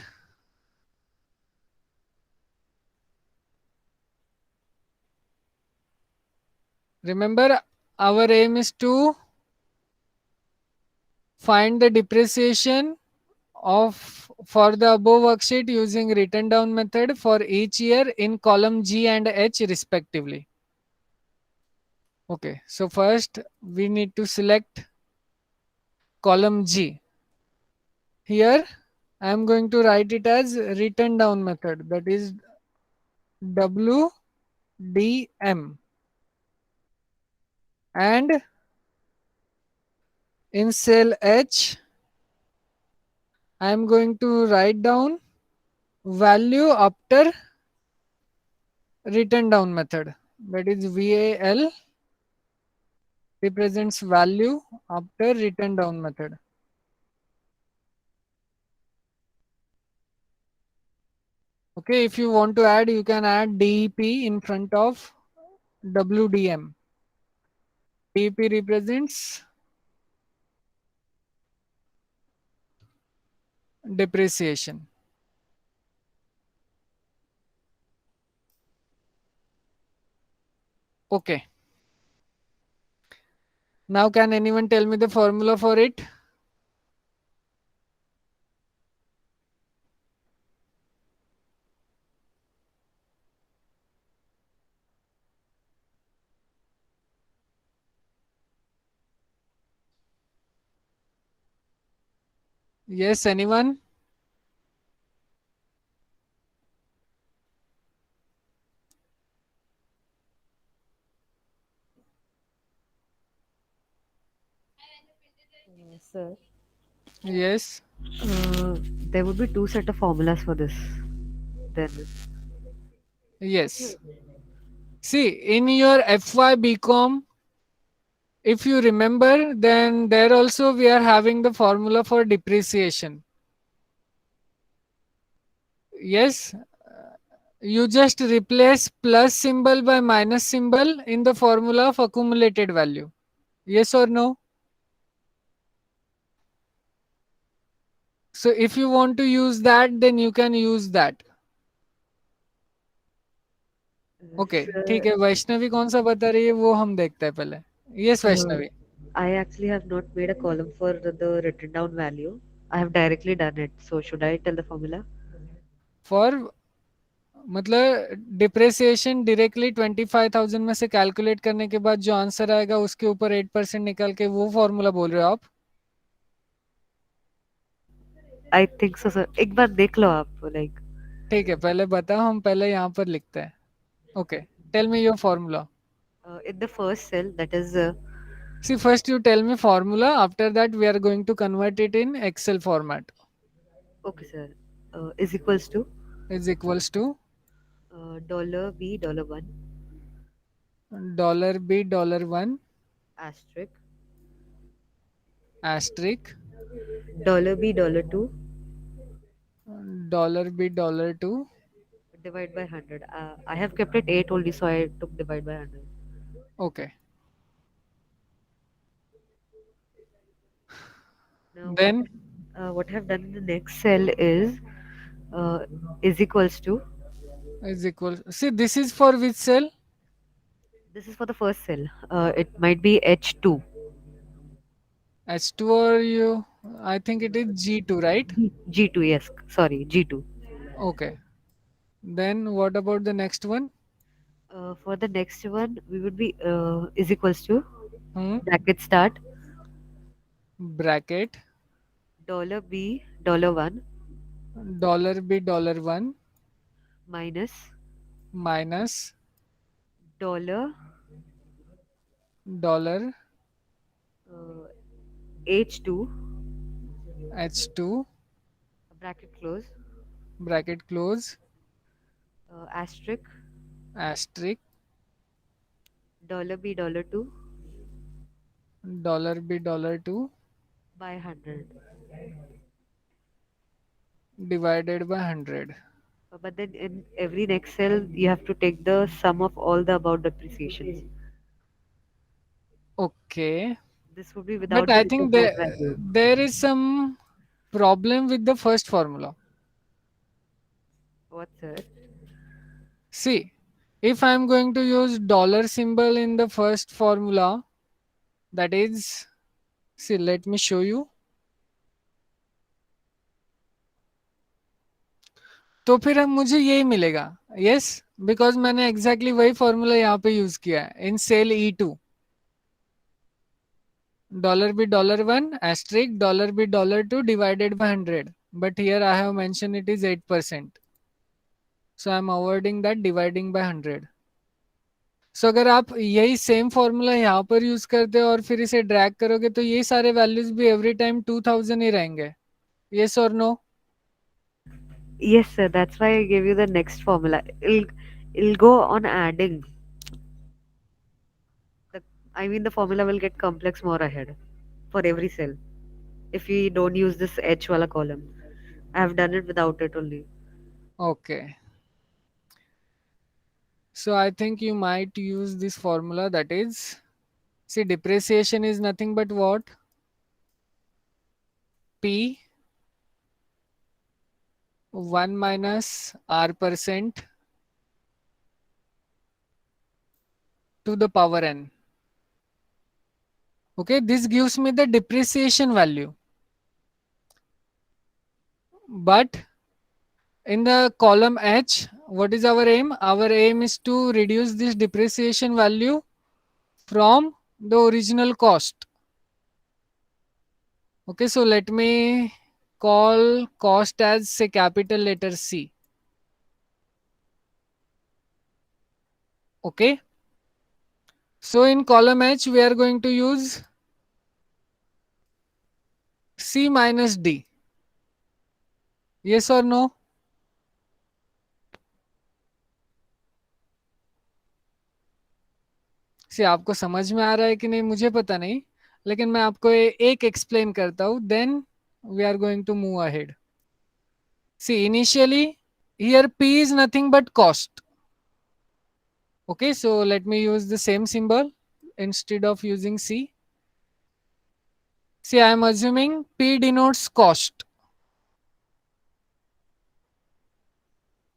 Speaker 1: Remember, our aim is to find the depreciation of for the above worksheet using written down method for each year in column G and H respectively. Okay, so first we need to select column G. Here I am going to write it as written down method, that is WDM, and in cell H I am going to write down value after written down method, that is VAL represents value after written down method. Okay, if you want to add, you can add DEP in front of WDM. DEP represents depreciation. Okay. Now can anyone tell me the formula for it? Yes, anyone?
Speaker 5: Sir,
Speaker 1: Yes.
Speaker 5: there would be two set of formulas for this. Then,
Speaker 1: Yes. See, in your FY BCom, if you remember, then there also we are having the formula for depreciation. Yes, you just replace plus symbol by minus symbol in the formula of accumulated value. Yes or no? So if you want to use that, then you can use that. Okay, ठीक है. वैष्णवी कौन सा बता रही है वो हम देखते हैं पहले. Yes, Vaishnavi.
Speaker 5: I actually have not made a column for the written down value. I have directly done it. So should I tell the formula?
Speaker 1: For मतलब डिप्रेसिएशन डायरेक्टली 25,000 में से कैलकुलेट करने के बाद जो आंसर आएगा उसके ऊपर 8% निकाल के वो फॉर्मूला बोल रहे हो आप?
Speaker 5: I think so, sir. एक बार देख लो आप like.
Speaker 1: ठीक है, पहले बताओ, हम पहले यहाँ पर लिखते हैं. Okay, tell me your formula.
Speaker 5: In the first cell, that is
Speaker 1: See, first you tell me formula. After that, we are going to convert it in Excel format.
Speaker 5: okay, sir. Is equals to
Speaker 1: Is equals to
Speaker 5: $V $1
Speaker 1: $B $1
Speaker 5: asterisk
Speaker 1: asterisk
Speaker 5: $B $2
Speaker 1: $B $2
Speaker 5: divide by 100. I have kept it 8 only, so I took divide by 100.
Speaker 1: Okay.
Speaker 5: Now
Speaker 1: Then
Speaker 5: what I have done in the next cell uh, is equals to,
Speaker 1: is equal. See, this is for which cell?
Speaker 5: this is for the first cell. It might be H2.
Speaker 1: H2 or you? I think it is G2, right?
Speaker 5: G2, yes. Sorry, G2.
Speaker 1: Okay. Then what about the next one?
Speaker 5: For the next one, we would be is equals to
Speaker 1: Hmm?
Speaker 5: bracket start
Speaker 1: Bracket
Speaker 5: $B $1
Speaker 1: $B $1
Speaker 5: minus
Speaker 1: minus
Speaker 5: dollar
Speaker 1: dollar
Speaker 5: H2
Speaker 1: H2
Speaker 5: bracket close
Speaker 1: bracket close
Speaker 5: asterisk
Speaker 1: asterisk
Speaker 5: $B $2
Speaker 1: $B $2
Speaker 5: by 100.
Speaker 1: divided by 100.
Speaker 5: But then in every next cell, you have to take the sum of all the above depreciations.
Speaker 1: Okay.
Speaker 5: This would be
Speaker 1: But
Speaker 5: without
Speaker 1: I
Speaker 5: the
Speaker 1: think
Speaker 5: net value.
Speaker 1: there is some problem with the first formula.
Speaker 5: What's it?
Speaker 1: See, if I'm going to use dollar symbol in the first formula, that is, see, let me show you. तो फिर अब मुझे यही मिलेगा. Yes, because मैंने exactly वही formula यहाँ पे use किया है in cell E2. $B $1 asterisk $B $2 divided by 100. But here I have mentioned it is 8%. So I'm avoiding that dividing by 100. So अगर आप यही सेम फॉर्मूला यहाँ पर यूज करते हो और फिर इसे ड्रैग करोगे तो ये सारे वैल्यूज भी एवरी टाइम 2000 ही रहेंगे. Yes or no?
Speaker 5: Yes, sir. That's why I gave you the next formula. It'll go on adding. The formula will get complex more ahead for every cell if we don't use this H wala column. I have done it without it only.
Speaker 1: Okay. So I think you might use this formula, that is, see, depreciation is nothing but what? P 1 minus R% to the power n. Okay, this gives me the depreciation value. But in the column H, what is our aim? Our aim is to reduce this depreciation value from the original cost. Okay, so let me call cost as, say, capital letter C. Okay. So in column H, we are going to use C minus D. Yes or no? See, आपको समझ में आ रहा है कि नहीं मुझे पता नहीं, लेकिन मैं आपको एक एक्सप्लेन करता हूँ, then we are going to move ahead. See, initially here P is nothing but cost. Okay, so let me use the same symbol instead of using C. See, I am assuming P denotes cost.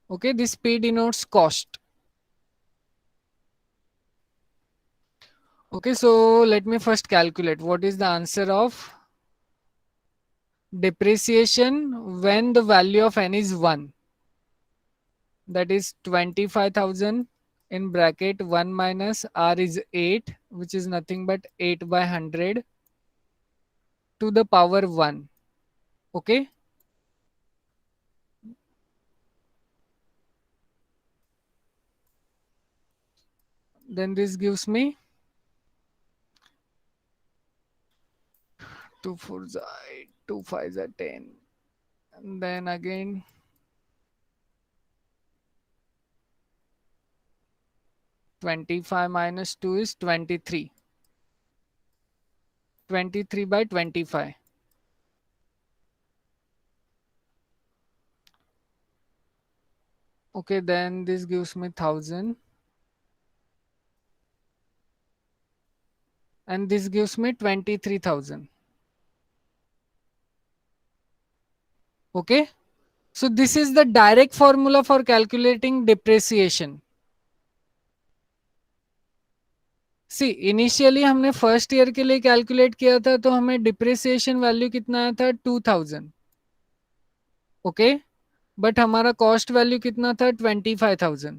Speaker 1: Okay, this P denotes cost. Okay, so let me first calculate what is the answer of depreciation when the value of n is 1. That is 25,000 in bracket 1 minus R is 8, which is nothing but 8 by 100 to the power 1. Okay. Then this gives me 2 4s are 8, 2 5s are 10. And then again 25 minus 2 is 23. 23 by 25. Okay, then this gives me 1000. And this gives me 23,000. Okay. So this is the direct formula for calculating depreciation. See initially हमने first year के लिए calculate किया था तो हमें depreciation value कितना आया था 2000. ओके, बट हमारा कॉस्ट वैल्यू कितना था 25,000.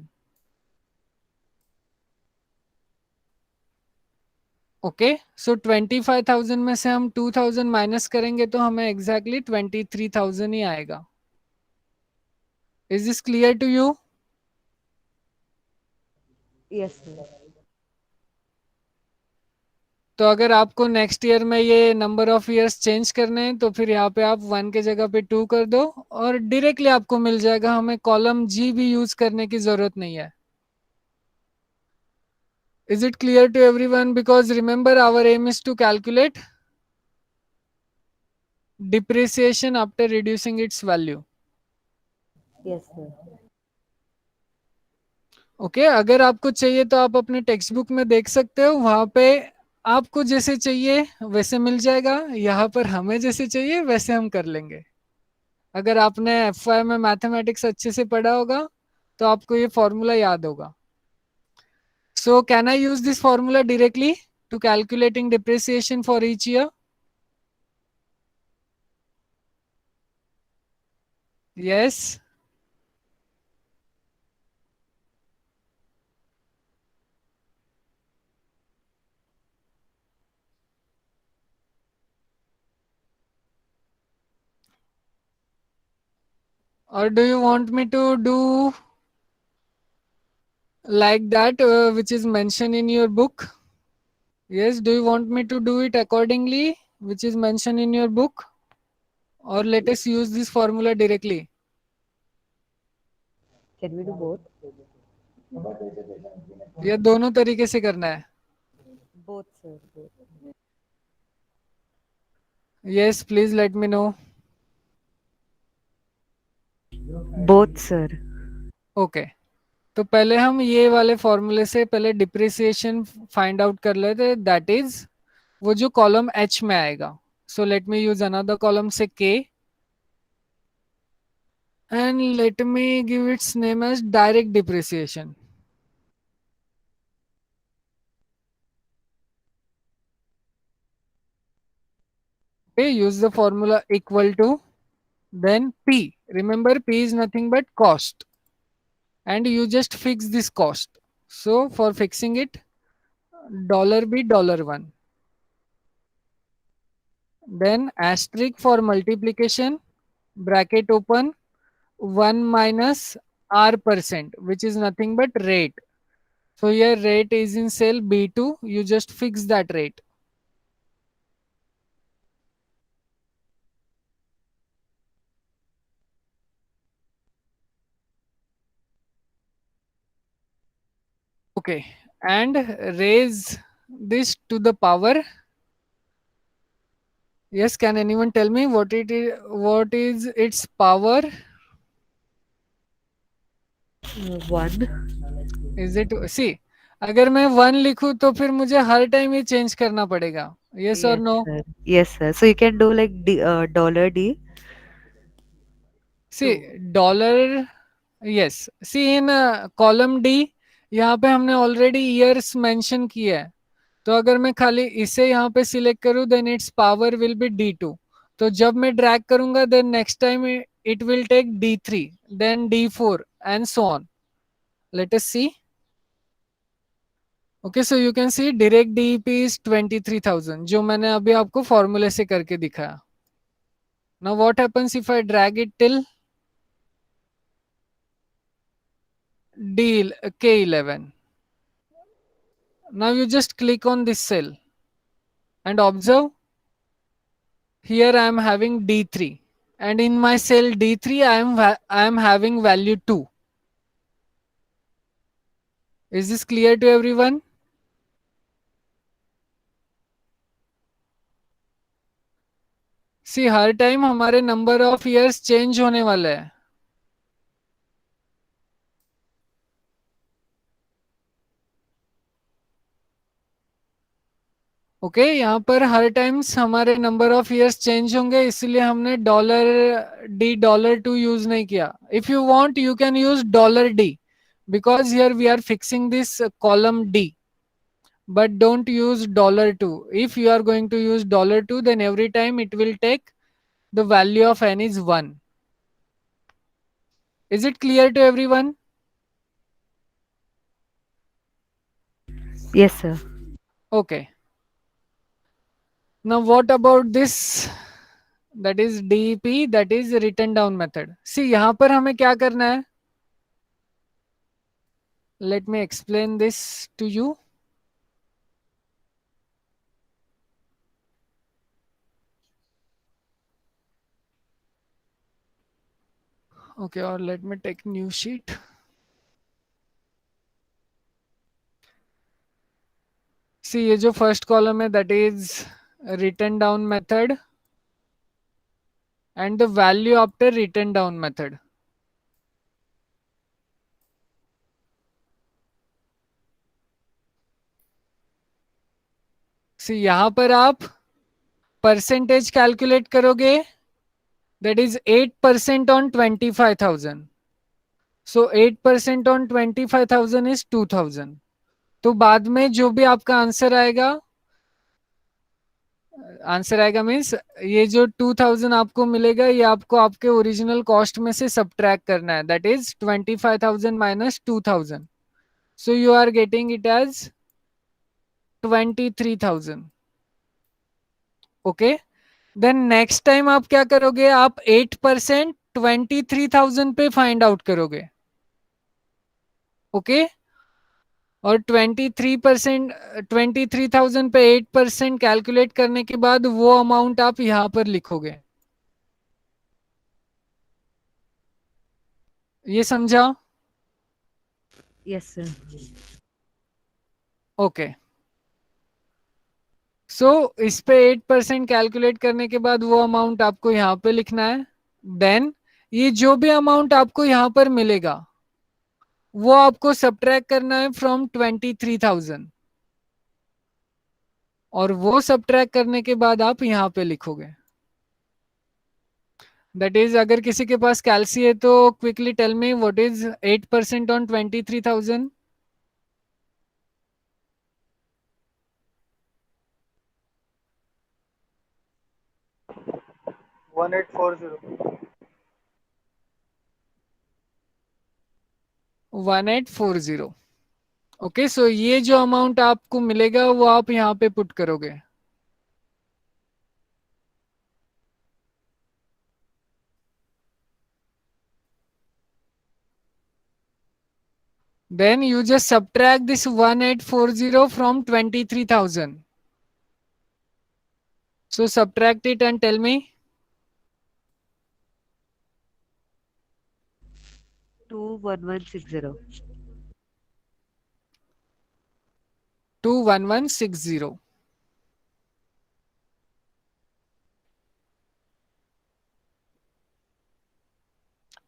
Speaker 1: ओके, सो 25,000 में से हम 2000 माइनस करेंगे तो हमें एग्जैक्टली 23,000 ही आएगा. Is this clear to you?
Speaker 5: Yes, sir.
Speaker 1: तो अगर आपको नेक्स्ट ईयर में ये नंबर ऑफ ईयर्स चेंज करने हैं तो फिर यहाँ पे आप 1 के जगह पे 2 कर दो और डायरेक्टली आपको मिल जाएगा. हमें कॉलम जी भी यूज करने की जरूरत नहीं है. Is it clear to everyone? Because remember our aim is to calculate depreciation after reducing its value.
Speaker 5: Yes, sir.
Speaker 1: Okay, अगर आपको चाहिए तो आप अपने टेक्स्ट बुक में देख सकते हो. वहां पे आपको जैसे चाहिए वैसे मिल जाएगा. यहाँ पर हमें जैसे चाहिए वैसे हम कर लेंगे. अगर आपने FY में मैथमेटिक्स अच्छे से पढ़ा होगा तो आपको ये फॉर्मूला याद होगा. So can I use this formula directly to calculating depreciation for each year? Yes. Or do you want me to do like that which is mentioned in your book? Yes, do you want me to do it accordingly which is mentioned in your book? Or let us use this formula directly?
Speaker 5: Can we do both?
Speaker 1: ये दोनों तरीके से करना है.
Speaker 5: Both, sir. Both.
Speaker 1: Yes, please let me know.
Speaker 5: Both, sir.
Speaker 1: Okay. तो पहले हम ये वाले फॉर्मूले से पहले डिप्रिसिएशन फाइंड आउट कर लेते हैं. दैट इज वो जो कॉलम H में आएगा. So let me use another column से K and let me give its name as direct depreciation. Okay, use the formula equal to then P. Remember P is nothing but cost and you just fix this cost. So for fixing it, $B $1. Then asterisk for multiplication, bracket open, 1 minus R% which is nothing but rate. So here rate is in cell B2, you just fix that rate. Okay, and raise this to the power. Yes, can anyone tell me what what is its power?
Speaker 5: 1.
Speaker 1: Is it see? अगर मैं 1 लिखूं तो फिर मुझे हर time ये change करना पड़ेगा. Yes or no?
Speaker 5: Sir. Yes, sir. So you can do like dollar D.
Speaker 1: See dollar. Yes. See in column D यहाँ पे हमने ऑलरेडी ईयर्स मेंशन किया है. तो अगर मैं खाली इसे यहाँ पे सिलेक्ट करूँ then it's power will be D2. तो जब मैं ड्रैग करूंगा then next time it will take D3 then D4 and so on. Let us see. Okay, so you can see direct DEP is 23,000 जो मैंने अभी आपको फॉर्मूले से करके दिखाया. Now what happens if I drag it till K11. Now you just click on this cell and observe here I am having D3 and in my cell D3 I am having value 2. Is this clear to everyone? See, her time हमारे number of years change होने वाला है. Okay यहाँ पर हर times हमारे number of years change होंगे, इसलिए हमने $D$2 यूज नहीं किया. If you want you can use $D because here we are fixing this column D, but don't use $2. If you are going to use $2, then every time it will take the value of n is 1. Is it clear to everyone?
Speaker 5: Yes, sir.
Speaker 1: Okay. Now what about this? That is DEP, that is written down method. See, यहाँ पर हमें क्या करना है? Let me explain this to you. Okay, or let me take new sheet. See, ये जो first column है, that is written down method and the value after written down method. See, यहाँ पर आप percentage calculate करोगे, that is 8% on 25,000. So 8% on 25,000 is 2,000. तो बाद में जो भी आपका आंसर आएगा मीन्स ये जो 2000 आपको मिलेगा, ये आपको आपके ओरिजिनल कॉस्ट में से सब्ट्रैक्ट करना है. That is 25,000 minus 2000. So you are getting it as 23,000. Okay, then next time आप क्या करोगे? आप 8% 23,000 पे फाइंड आउट करोगे. ओके, और 23,000 पे 8% कैलकुलेट करने के बाद वो अमाउंट आप यहां पर लिखोगे. ये समझा?
Speaker 5: Yes, sir.
Speaker 1: ओके. सो इस पे 8% कैलकुलेट करने के बाद वो अमाउंट आपको यहां पे लिखना है. देन ये जो भी अमाउंट आपको यहां पर मिलेगा वो आपको सब्ट्रैक्ट करना है फ्रॉम 23,000, और वो सब्ट्रैक्ट करने के बाद आप यहां पे लिखोगे. दैट इज, अगर किसी के पास कैलसी है तो quickly tell me what is 8% on 23,000.
Speaker 8: 1840.
Speaker 1: 1840. Okay, so ये जो अमाउंट आपको मिलेगा वो आप यहाँ पे पुट करोगे. Then you just subtract this 1840 from 23,000. So subtract it and tell me.
Speaker 5: 21160.
Speaker 1: 21160.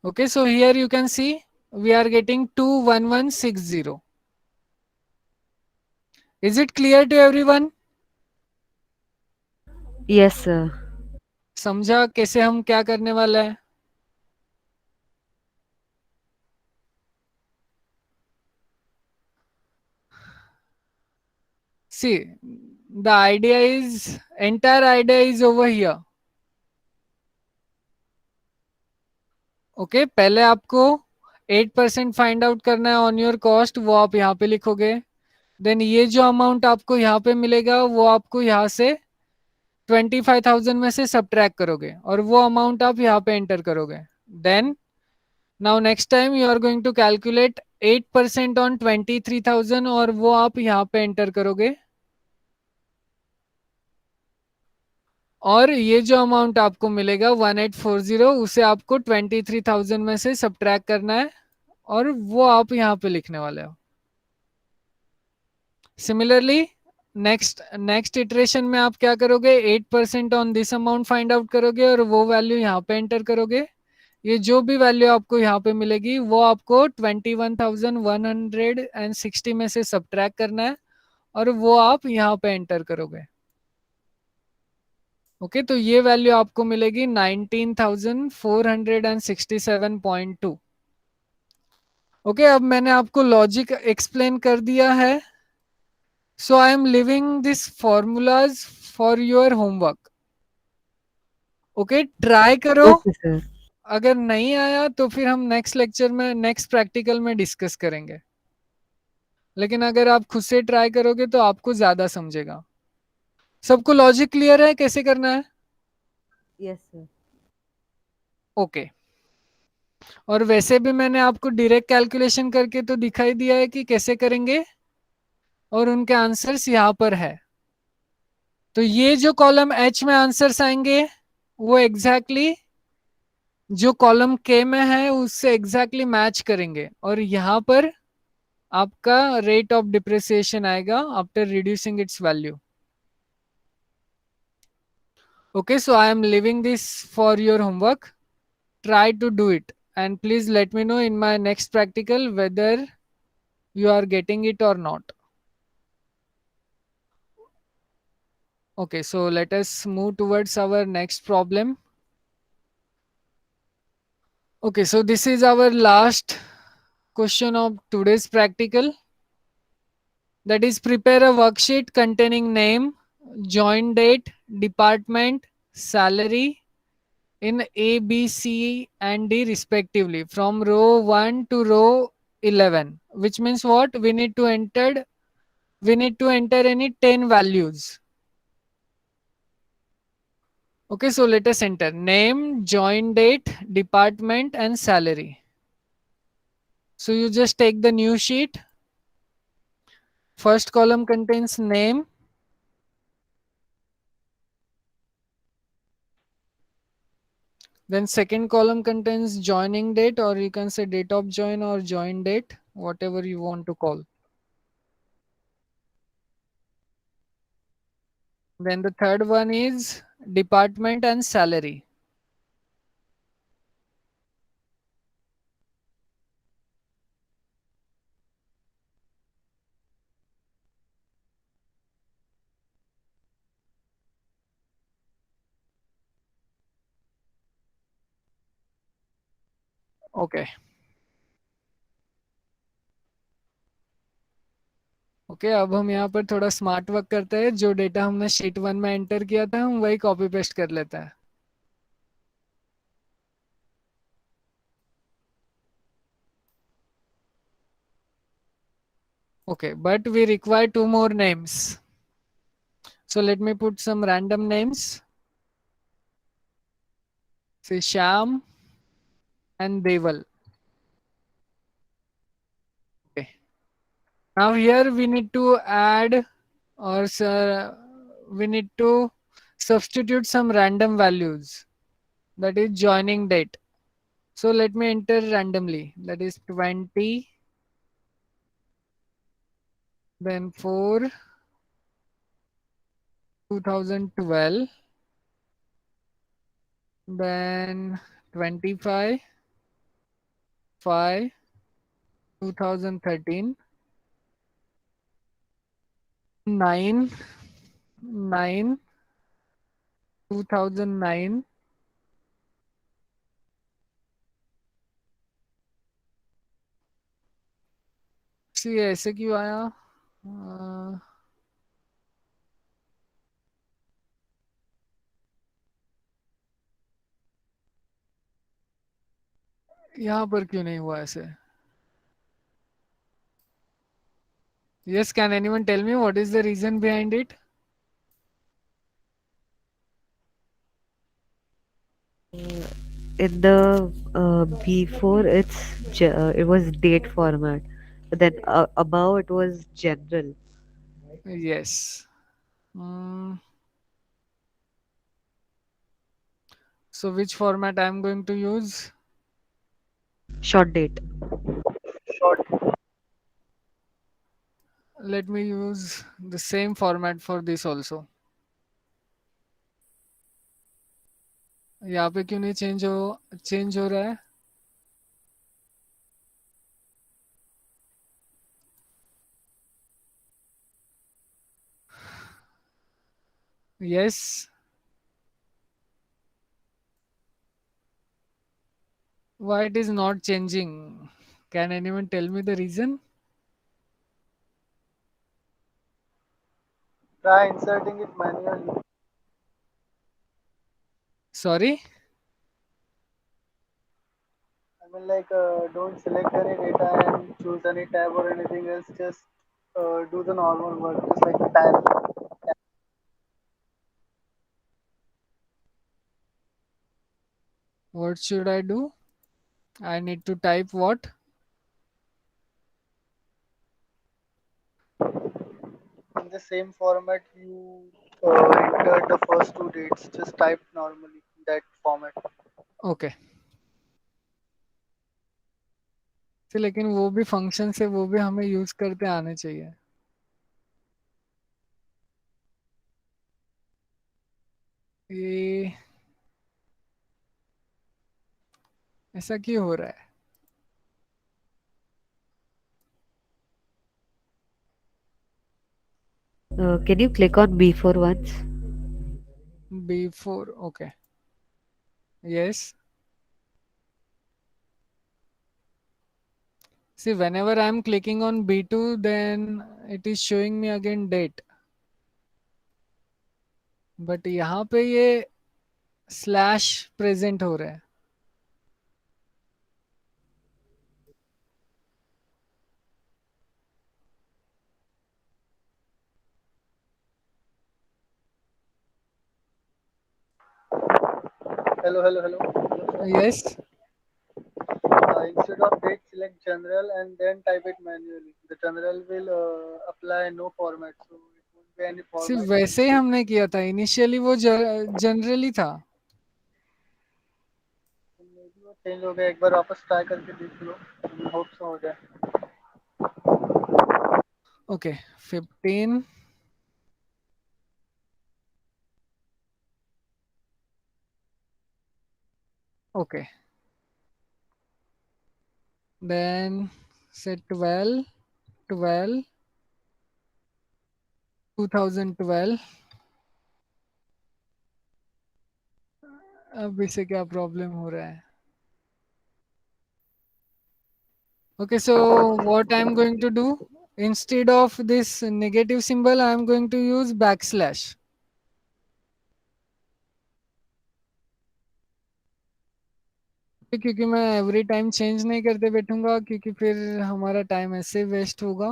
Speaker 1: Okay, so here you can see we are getting 21160. Is it clear to everyone?
Speaker 5: Yes, sir.
Speaker 1: समझा कैसे हम क्या करने वाला है? See, the idea is, entire idea is over here. Okay, पहले आपको 8% find out करना है ऑन योर कॉस्ट, वो आप यहाँ पे लिखोगे. देन ये जो अमाउंट आपको यहाँ पे मिलेगा वो आपको यहाँ से 25,000 में से सब्ट्रैक्ट करोगे और वो अमाउंट आप यहाँ पे एंटर करोगे. Then now next time you are going to calculate 8% on 23,000 और वो आप यहाँ पे एंटर करोगे. और ये जो अमाउंट आपको मिलेगा 1840, उसे आपको 23,000 में से सब्ट्रैक्ट करना है और वो आप यहाँ पे लिखने वाले हो. सिमिलरली नेक्स्ट इटरेशन में आप क्या करोगे, 8% on this amount find out करोगे और वो वैल्यू यहाँ पे एंटर करोगे। ये जो भी वैल्यू आपको यहाँ पे मिलेगी वो आपको 21,160 में से सब्ट्रैक्ट करना है और वो आप यहाँ पे एंटर करोगे। ओके, तो ये वैल्यू आपको मिलेगी 19,467.2। ओके, अब मैंने आपको लॉजिक एक्सप्लेन कर दिया है। So I am living this formulas for your homework. Okay, try करो।
Speaker 5: Okay, sir.
Speaker 1: अगर नहीं आया तो फिर हम नेक्स्ट लेक्चर में, नेक्स्ट प्रैक्टिकल में डिस्कस करेंगे। लेकिन अगर आप खुद से ट्राई करोगे तो आपको ज्यादा समझेगा। सबको लॉजिक क्लियर है कैसे करना है?
Speaker 5: Yes, sir.
Speaker 1: ओके, और वैसे भी मैंने आपको डायरेक्ट कैलकुलेशन करके तो दिखाई दिया है कि कैसे करेंगे और उनके आंसर्स यहाँ पर है। तो ये जो कॉलम एच में आंसर्स आएंगे वो एग्जैक्टली जो कॉलम के में है उससे एग्जैक्टली मैच करेंगे और यहाँ पर आपका रेट ऑफ डिप्रिसिएशन आएगा after reducing it's value. Okay, so I am living this for your homework, try to do it and please let me know in my next practical whether you are getting it or not. Okay, so let us move towards our next problem. Okay, so this is our last question of today's practical, that is prepare a worksheet containing name, join date, department, salary in A, B, C and D respectively from row 1 to row 11, which means what? We need to enter any 10 values. Okay, so let us enter name, join date, department and salary. So you just take the new sheet. First column contains name. Then second column contains joining date, or you can say date of join or join date, whatever you want to call. Then the third one is department and salary. Okay. Okay, अब हम यहाँ पर थोड़ा smart work करते हैं। जो data हमने sheet 1 में एंटर किया था हम वही कॉपी पेस्ट कर लेते हैं। Okay, but we require 2 more names. So let me put some random names. Say Sham and Deval. Okay. Now here we need to add, or we need to substitute some random values. That is joining date. So let me enter randomly. That is 20. Then 4, 2012. Then 25, 5, 2013. 9, 9, 2009. सी ऐसे क्यों आया? यहाँ पर क्यों नहीं हुआ ऐसे? Yes, can anyone tell me what is the reason behind it?
Speaker 5: In the before it was date format, but then above it was general.
Speaker 1: Yes. Mm. So which format I am going to use?
Speaker 5: Short date.
Speaker 8: Short.
Speaker 1: let me use the same format for this also. यहाँ पे क्यों नहीं change हो रहा है? Yes. Why it is not changing? Can anyone tell me the reason?
Speaker 8: Try inserting it manually.
Speaker 1: Sorry?
Speaker 8: I mean, like, don't select any data and choose any tab or anything else. Just do the normal work, just like tab.
Speaker 1: What should I do? I need to type what?
Speaker 8: In the same format you entered the first two dates. Just type normally in that format.
Speaker 1: Okay. तो लेकिन वो भी function से वो भी हमें use करते आने चाहिए. ये ऐसा क्यों हो रहा है?
Speaker 5: Can you click on B4 once?
Speaker 1: B4. Okay. Yes. See, whenever I'm clicking on B2, then it is showing me again date. But यहाँ पे ये स्लैश प्रेजेंट हो रहा है.
Speaker 8: Hello.
Speaker 1: Yes.
Speaker 8: Instead of date, select general and then type it manually. The general will apply no format, so it won't be any
Speaker 1: सिर्फ
Speaker 8: format.
Speaker 1: वैसे ही हमने किया था. इनिशियली वो जनरली था.
Speaker 8: Maybe वो चेंज हो गया. एक बार वापस ट्राई करके देख लो. होप सो हो जाए.
Speaker 1: Okay. 15. Okay. Then say 12, 2012. अब इसे क्या प्रॉब्लम हो रहा है? Okay, so what I'm going to do, instead of this negative symbol, I'm going to use backslash. क्योंकि मैं एवरी टाइम चेंज नहीं करते बैठूंगा, क्योंकि फिर हमारा टाइम ऐसे वेस्ट होगा.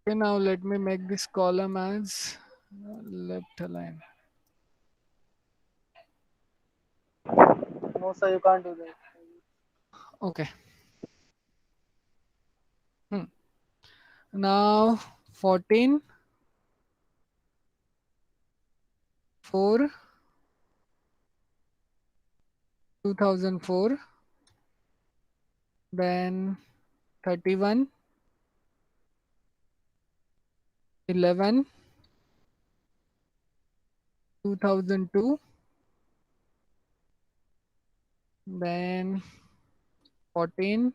Speaker 1: Okay, now let me make this column as left align.
Speaker 8: No, sir, you can't do that.
Speaker 1: Okay. Now 14, 4, 2004, then 31, 11, 2002, then 14,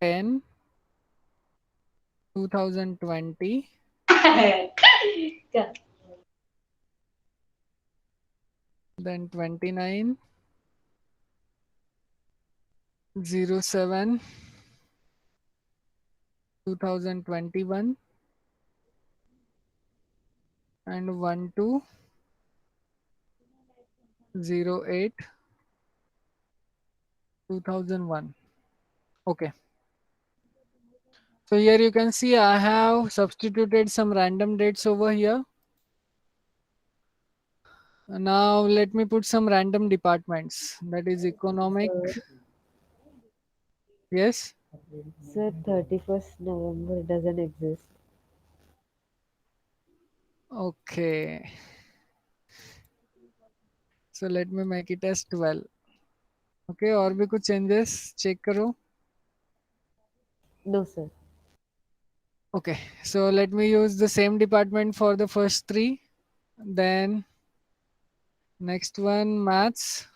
Speaker 1: 10, 2020, then 29, 07, 2021, and 12, 08, 2001. Okay. So here you can see I have substituted some random dates over here. Now let me put some random departments. That is economic.
Speaker 5: Sir,
Speaker 1: Yes.
Speaker 5: sir, 31st November doesn't exist.
Speaker 1: Okay. So let me make it as 12. Okay. और भी कुछ changes check करो.
Speaker 5: No, sir.
Speaker 1: Okay. So let me use the same department for the first three. Then next one maths.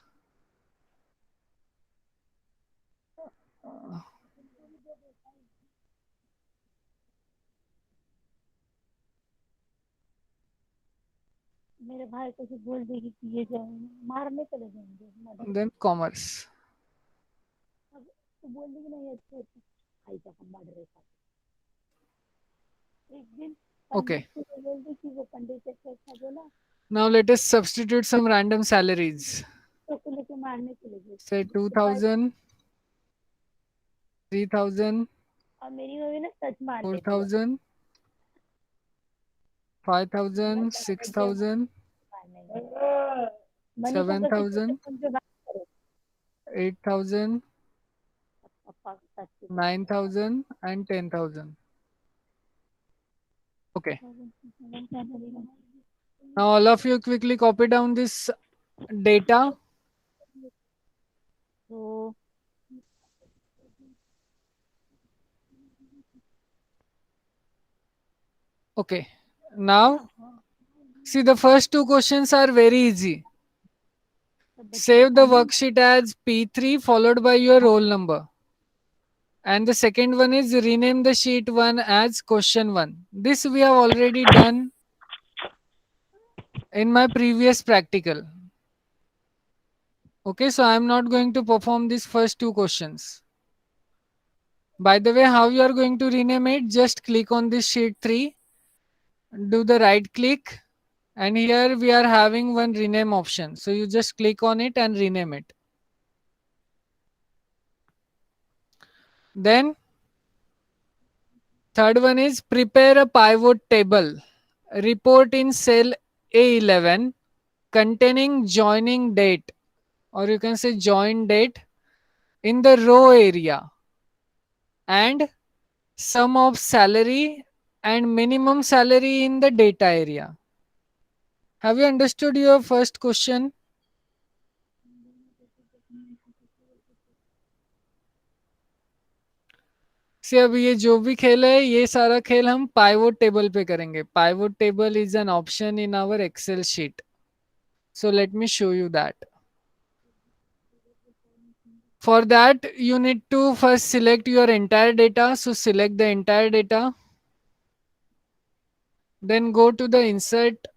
Speaker 2: मेरे भाई को जो बोल देगी कि ये जो मारने चले जाएंगे
Speaker 1: Then commerce.
Speaker 2: तो बोल देगी नहीं अच्छे अच्छे भाई का हम मर्डर एक दिन
Speaker 1: Okay.
Speaker 2: पंडित को बोल दी कि वो पंडित से अच्छा बोला
Speaker 1: Now let us substitute some random salaries.
Speaker 2: तो लेके मारने चले गए
Speaker 1: Say 2000, 3000,
Speaker 2: और मेरी मम्मी ना सच मान लेती है
Speaker 1: 4000, 5000, 6000,
Speaker 2: मनी पापा की
Speaker 1: 7000,
Speaker 2: फोन पे बात करो
Speaker 1: 8000,
Speaker 2: पापा सच
Speaker 1: 9000 and 10,000. Okay. Now all of you quickly copy down this data.
Speaker 2: तो
Speaker 1: Okay. Now see the first two questions are very easy. Save the worksheet as P3 followed by your roll number. And the second one is rename the sheet 1 as question 1. This we have already done in my previous practical. Okay, so I am not going to perform these first two questions. By the way, how you are going to rename it? Just click on this sheet 3, do the right click, and here we are having one rename option. So you just click on it and rename it. Then third one is prepare a pivot table. Report in cell A11 containing joining date, or you can say join date in the row area, and sum of salary and minimum salary in the data area. Have you understood your first question? से अब ये जो भी खेल है ये सारा खेल हम पाइवोट टेबल पे करेंगे. Pivot table is an option in our Excel sheet. So let me show you that. For that, you need to first select your entire data. So select the entire data. Then go to the insert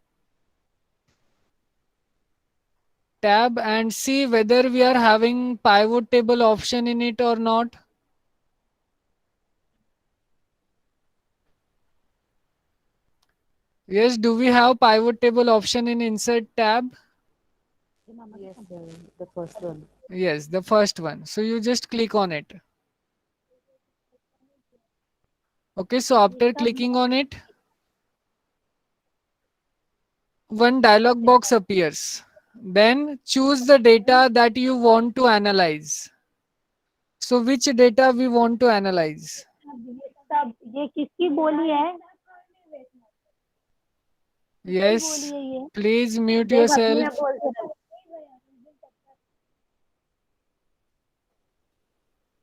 Speaker 1: tab and see whether we are having pivot table option in it or not. Yes, do we have pivot table option in insert tab?
Speaker 5: Yes, sir. The first one.
Speaker 1: Yes, the first one. So you just click on it. Okay, so after clicking on it, one dialog box appears. Then choose the data that you want to analyze. So which data we want to analyze?
Speaker 2: सब ये किसकी बोली है
Speaker 1: Yes,
Speaker 2: बोली है ये
Speaker 1: please mute
Speaker 2: देख अपने में
Speaker 1: yourself.
Speaker 2: बोलते रहो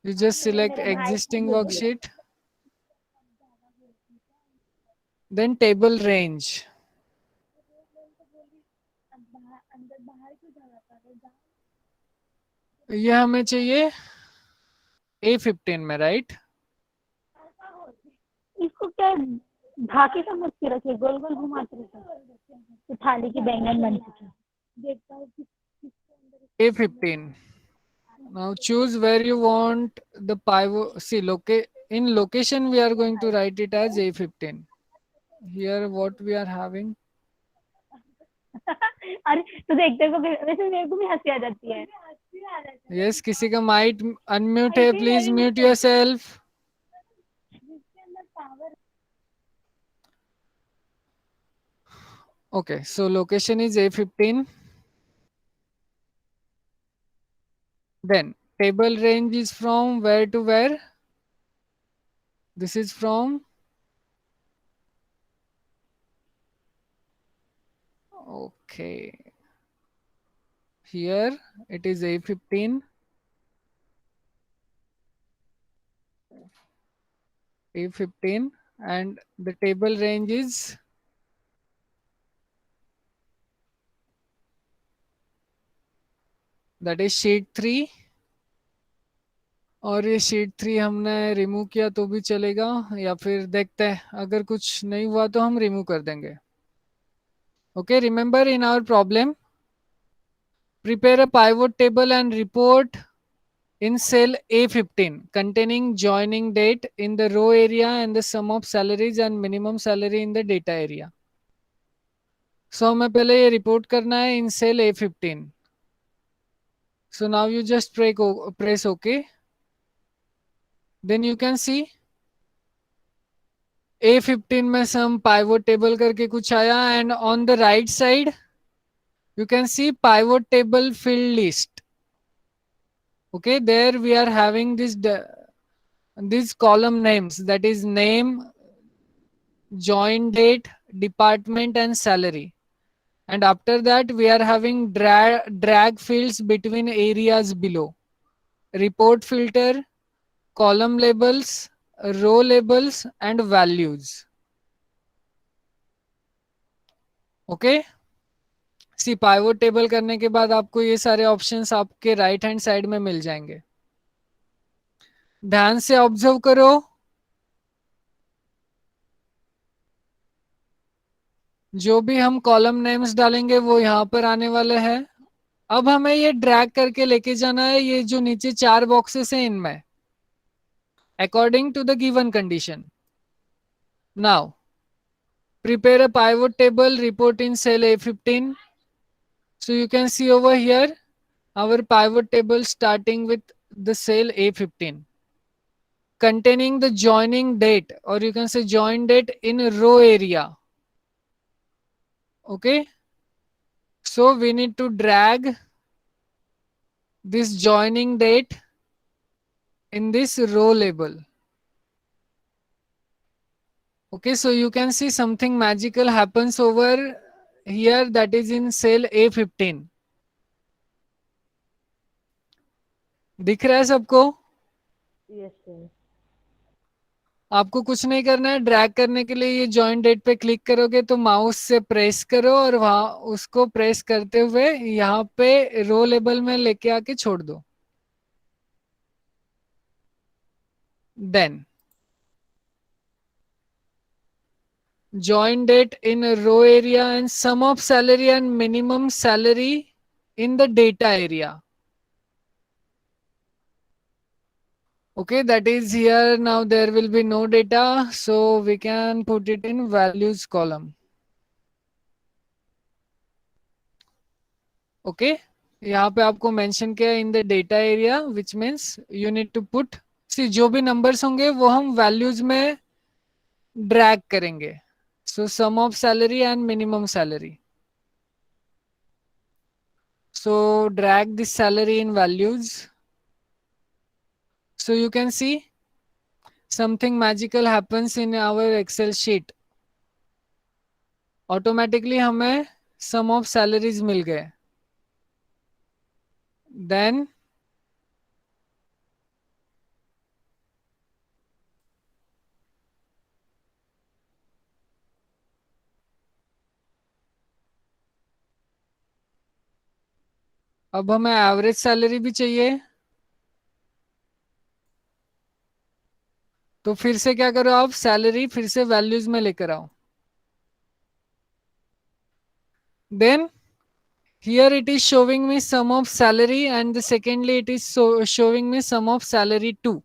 Speaker 1: You just select
Speaker 2: मेरे भाई
Speaker 1: existing
Speaker 2: को बोल दिया
Speaker 1: worksheet. Then table range.
Speaker 2: अंदर बाहर क्यों जा रहा था
Speaker 1: ये हमें चाहिए A15 में, राइट?
Speaker 2: इसको क्या ढाके समझ के रखे गोल गोल घुमाते रहते तो थाली की बैंगन बन चुकी देखता हूँ कि
Speaker 1: A15. Now choose where you want the pivot. See, in location we are going to write it as A15. Here what we are having.
Speaker 2: अरे तो देखते को वैसे मेरे को भी हंसी आ जाती है
Speaker 1: Yes, किसी का mic unmute है. Please mute yourself. Okay, so location is A15. Then table range is from where to where? This is from, okay, here it is A15, A15, and the table range is, that is sheet 3. और ये sheet 3 हमने remove किया तो भी चलेगा, या फिर देखते हैं अगर कुछ नहीं हुआ तो हम रिमूव कर देंगे. Okay, remember in our problem, prepare a pivot table and report in cell A15 containing joining date in the row area and the sum of salaries and minimum salary in the data area. So हमें पहले ये report करना है in cell A15. So now you just press OK. Then you can see A15 में some pivot table करके कुछ आया, and on the right side you can see pivot table field list. Okay, there we are having these column names, that is name, join date, department and salary. And after that we are having drag fields between areas below. Report filter, column labels, row labels and values. Okay, see pivot table करने के बाद आपको ये सारे options आपके right hand side में मिल जाएंगे. ध्यान से ऑब्जर्व करो. जो भी हम कॉलम नेम्स डालेंगे वो यहाँ पर आने वाले हैं. अब हमें ये ड्रैग करके लेके जाना है ये जो नीचे 4 बॉक्सेस हैं इनमें, according to the given condition. Now prepare a pivot table report in cell A15. So you can see over here our pivot table starting with the cell A15 containing the joining date, or you can say join date in row area. Okay, so we need to drag this joining date in this row label. Okay, so you can see something magical happens over here, that is in cell A15. दिख रहा है सबको?
Speaker 5: Yes, sir.
Speaker 1: आपको कुछ नहीं करना है. Drag करने के लिए ये जॉइन डेट पे क्लिक करोगे तो माउस से प्रेस करो और वहां उसको प्रेस करते हुए यहाँ पे रो लेबल में लेके आके छोड़ दो. Then join date in a row area and sum of salary and minimum salary in the data area. Okay, that is here. Now there will be no data, so we can put it in values column. Okay, यहाँ पे आपको mention किया in the data area, which means you need to put, see जो भी numbers होंगे वो हम values में drag करेंगे. So sum of salary and minimum salary. So drag this salary in values. So you can see something magical happens in our Excel sheet. Automatically हमें sum of salaries मिल गए. Then अब हमें average salary भी चाहिए. तो फिर से क्या करो आप, सैलरी फिर से वैल्यूज में लेकर आओ. Then here it is showing me sum of salary, and the secondly it is showing me sum of salary 2.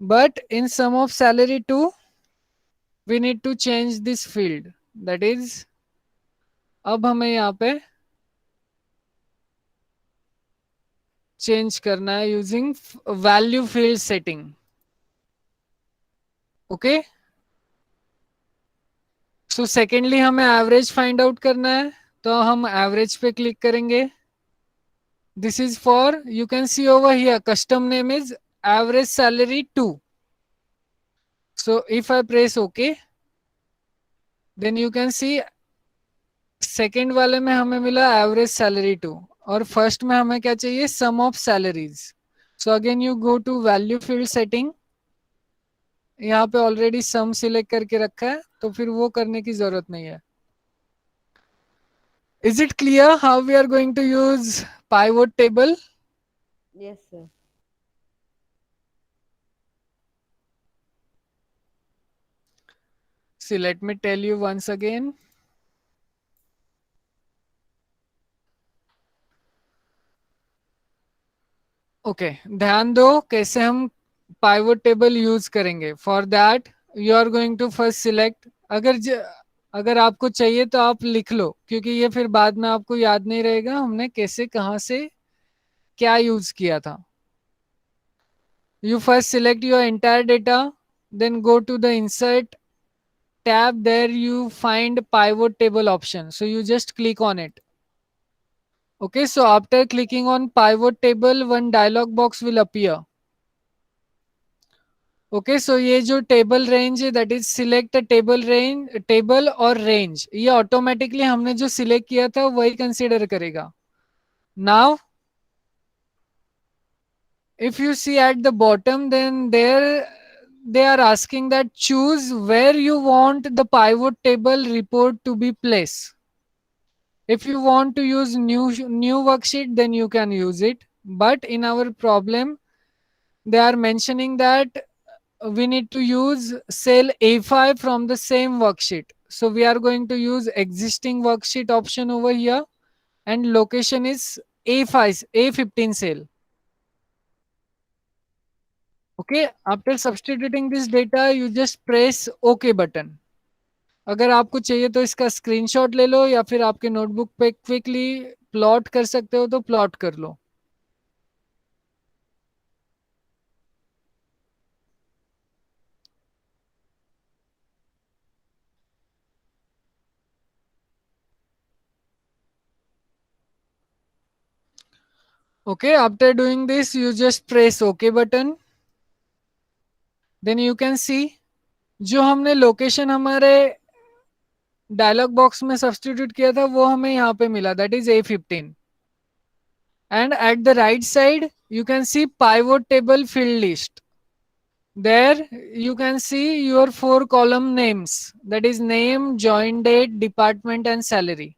Speaker 1: But in sum of salary 2 we need to change this field, that is अब हमें यहाँ पे change करना है using value field setting. Okay, so secondly हमें average find out करना है, तो हम एवरेज पे क्लिक करेंगे. This is for, you can see over here, custom name is average salary 2. So if I press OK, then you can see second वाले में हमें मिला एवरेज सैलरी 2 और फर्स्ट में हमें क्या चाहिए, sum of salaries. So again you go to value field setting. यहाँ पे ऑलरेडी सम सिलेक्ट करके रखा है तो फिर वो करने की जरूरत नहीं है. Is it clear how we are going to use pivot table?
Speaker 5: Yes, sir.
Speaker 1: See, let me tell you once again. Okay ध्यान दो कैसे हम पाइवोट टेबल यूज करेंगे. For that you are going to first select. अगर आपको चाहिए तो आप लिख लो, क्योंकि ये फिर बाद में आपको याद नहीं रहेगा हमने कैसे कहाँ से क्या यूज किया था. You first select your entire data, then go to the insert tab. There you find pivot table option. So you just click on it. Okay, so after clicking on pivot table, one dialog box will appear. Okay, so ये जो table range है, that is select a table और range. ये automatically हमने जो select किया था वही consider करेगा. Now, if you see at the bottom, then there they are asking that choose where you want the pivot table report to be placed. If you want to use new worksheet, then you can use it. But in our problem, they are mentioning that we need to use cell A5 from the same worksheet. So we are going to use existing worksheet option over here, and location is A5, A15 cell. Okay, after substituting this data, you just press OK button. अगर आपको चाहिए तो इसका screenshot ले लो या फिर आपके notebook पे क्विकली प्लॉट कर सकते हो तो प्लॉट कर लो. Okay, after doing this, you just press OK button. Then you can see जो हमने लोकेशन हमारे डायलॉग बॉक्स में सब्स्टिट्यूट किया था वो हमें यहाँ पे मिला, that is A15. And at the right side, you can see pivot table field list. There you can see your 4 column names, that is name, join date, department and salary.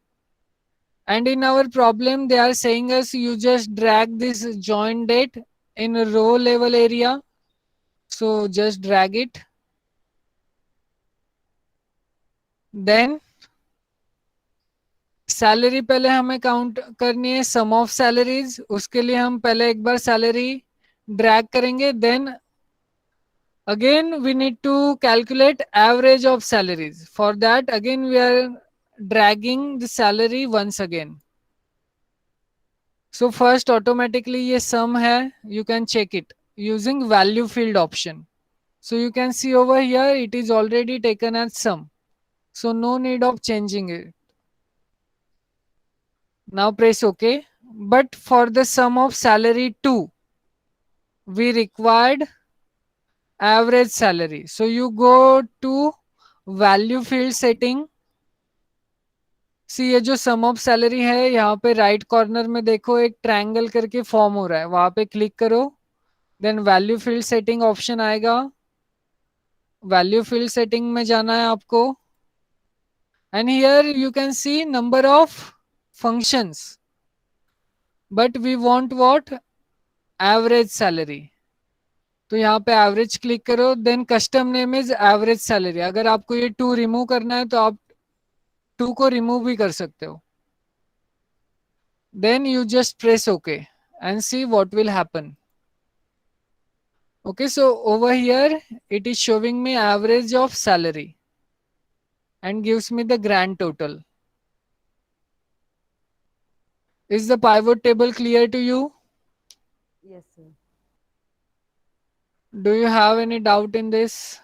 Speaker 1: And in our problem, they are saying us you just drag this join date in a row level area. So just drag it. Then salary पहले हमें count करनी है, सम of salaries. उसके लिए हम पहले एक बार सैलरी ड्रैग करेंगे. Then again we need to calculate average of salaries. For that again we are dragging the salary once again. So first automatically ये sum है, you can check it using value field option. So you can see over here it is already taken as sum, so no need of changing it. Now press OK. But for the sum of salary 2, we required average salary. So you go to value field setting. सी ये जो सम of salary है यहाँ पे right corner में देखो एक triangle करके form हो रहा है, वहां पे क्लिक करो. Then value field setting option आएगा. वैल्यू फील्ड सेटिंग में जाना है आपको. And here you can see number of functions, but we want what, average salary. तो यहाँ पे एवरेज क्लिक करो. Then custom name is average salary. अगर आपको ये 2 रिमूव करना है तो आप 2 को रिमूव भी कर सकते हो. Then you just press OK and see what will happen. Okay, so over here it is showing me average of salary and gives me the grand total. Is the pivot table clear to you?
Speaker 5: Yes, sir.
Speaker 1: Do you have any doubt in this?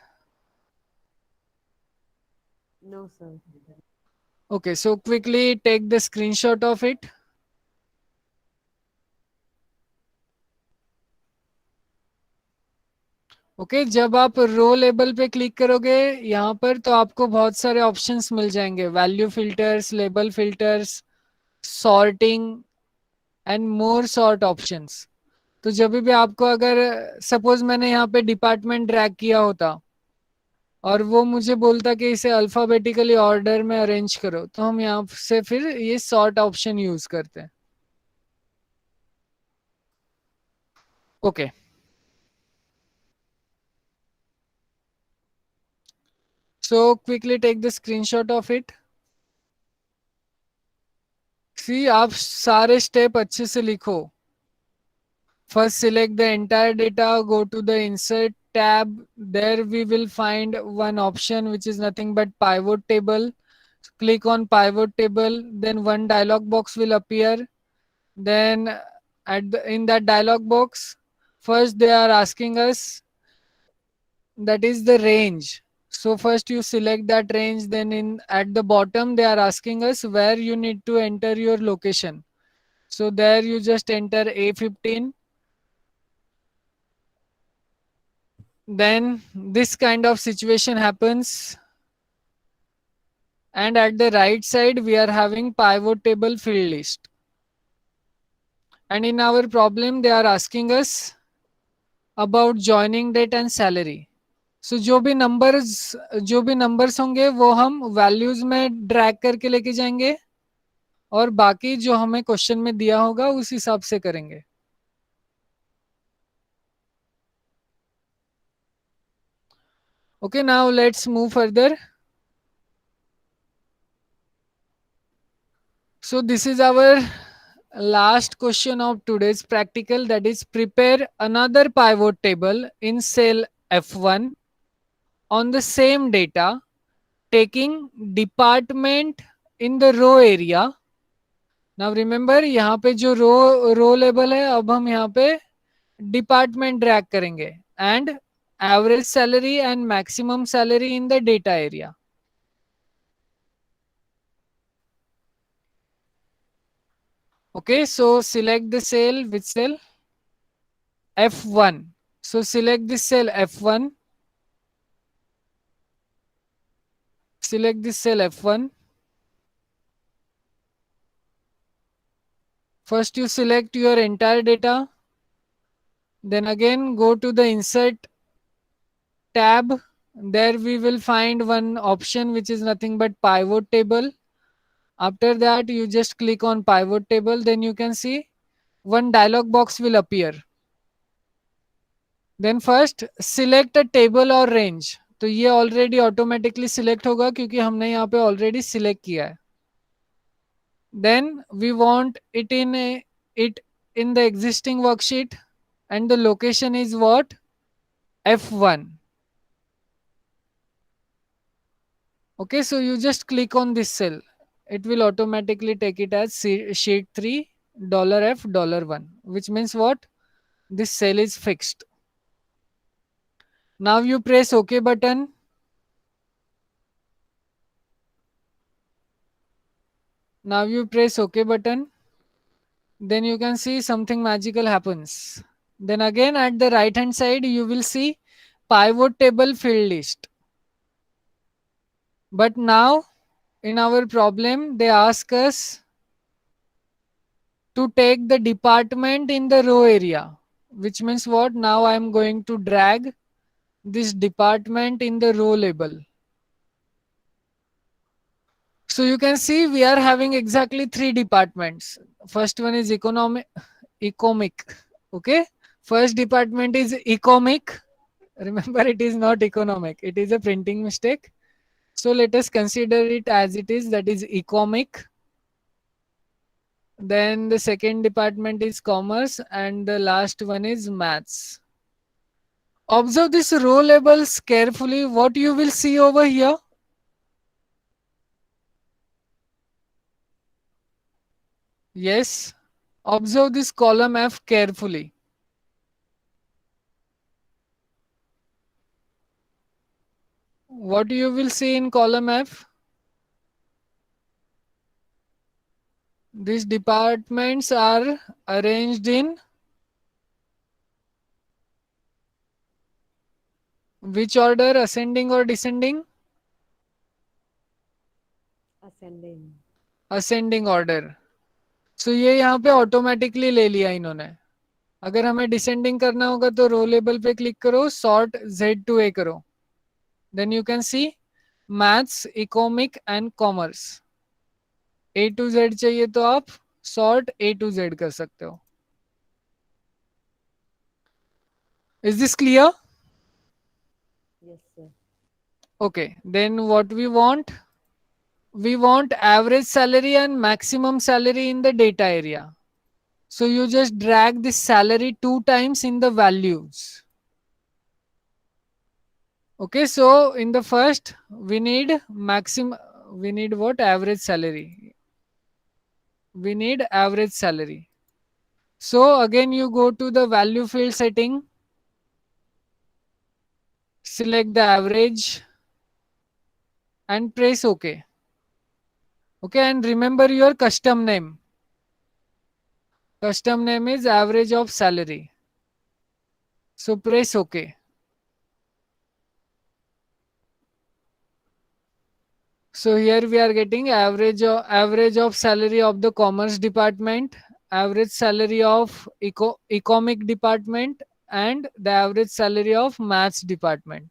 Speaker 5: No, sir.
Speaker 1: Okay, so quickly take the screenshot of it. Okay जब आप row label पे click करोगे यहाँ पर तो आपको बहुत सारे ऑप्शंस मिल जाएंगे, value filters, label filters, sorting and more sort options. तो जब भी आपको अगर सपोज मैंने यहाँ पे डिपार्टमेंट ड्रैग किया होता और वो मुझे बोलता कि इसे अल्फाबेटिकली ऑर्डर में अरेंज करो, तो हम यहाँ से फिर ये सॉर्ट ऑप्शन यूज करते हैं। Okay so quickly take the screenshot of it. See आप सारे स्टेप अच्छे से लिखो। First select the entire data, go to the insert tab. There we will find one option which is nothing but pivot table. Click on pivot table, then one dialog box will appear. Then in that dialog box, first they are asking us that is the range. So first you select that range, then at the bottom they are asking us where you need to enter your location. So there you just enter A15. Then this kind of situation happens, and at the right side we are having pivot table field list, and in our problem they are asking us about joining date and salary. So जो भी numbers होंगे वो हम values में drag करके लेके जाएंगे और बाकी जो हमें क्वेश्चन में दिया होगा उस हिसाब से करेंगे। Okay, now let's move further. So this is our last question of today's practical, that is prepare another pivot table in cell F1 on the same data, taking department in the row area. Now remember यहाँ पे जो row label है, अब हम यहाँ पे department drag करेंगे and average salary and maximum salary in the data area. Okay, so select the cell, which cell? F1. So select this cell F1. Select this cell F1. First you select your entire data. Then again go to the insert tab. There we will find one option which is nothing but pivot table. After that you just click on pivot table. Then you can see one dialog box will appear. Then first select a table or range. तो ये already automatically select होगा क्योंकि हमने यहाँ पे already select किया है। Then we want it in the existing worksheet and the location is what? F1. Okay, so you just click on this cell. It will automatically take it as sheet 3 $F $1, which means what? This cell is fixed. Now you press OK button. Now you press OK button. Then you can see something magical happens. Then again at the right hand side you will see pivot table field list. But now in our problem they ask us to take the department in the row area, which means what? Now I am going to drag this department in the row label. So you can see we are having exactly 3 departments. First one is economic. Okay, first department is economic. Remember, it is not economic, it is a printing mistake. So let us consider it as it is, that is economic. Then the second department is commerce and the last one is maths. Observe this row labels carefully. What you will see over here? Yes, observe this column F carefully. What you will see in column F? These departments are arranged in Which order, ascending or descending?
Speaker 5: Ascending.
Speaker 1: Ascending order. So ये यहाँ पे automatically ले लिया इन्होंने. अगर हमें descending करना होगा तो रो लेबल पे क्लिक करो, सॉर्ट Z to A करो. Then you can see maths, economic and commerce. A to Z चाहिए तो आप सॉर्ट A to Z कर सकते हो. Is this clear?
Speaker 5: Yes, sir.
Speaker 1: Okay, then what we want? We want average salary and maximum salary in the data area. So you just drag this salary 2 times in the values. Okay, so in the first we need what? Average salary. We need average salary. So again you go to the value field setting, select the average and press OK. Okay, and remember your custom name. Custom name is average of salary. So press OK. So here we are getting average of salary of the commerce department, average salary of economic department, and the average salary of maths department.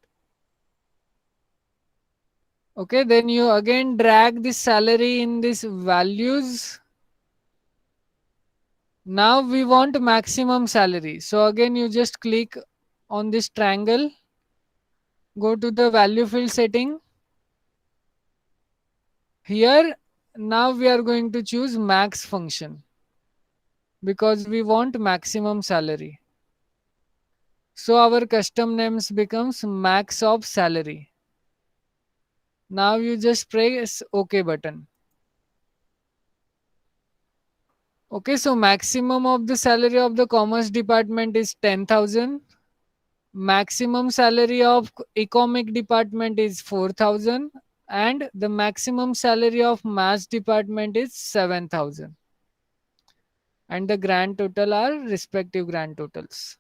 Speaker 1: Okay, then you again drag this salary in these values. Now we want maximum salary. So again you just click on this triangle, go to the value field setting. Here now we are going to choose max function because we want maximum salary. So our custom names becomes max of salary. Now you just press OK button. Okay, so maximum of the salary of the commerce department is 10,000. Maximum salary of economic department is 4,000 and the maximum salary of maths department is 7,000. And the grand total are respective grand totals.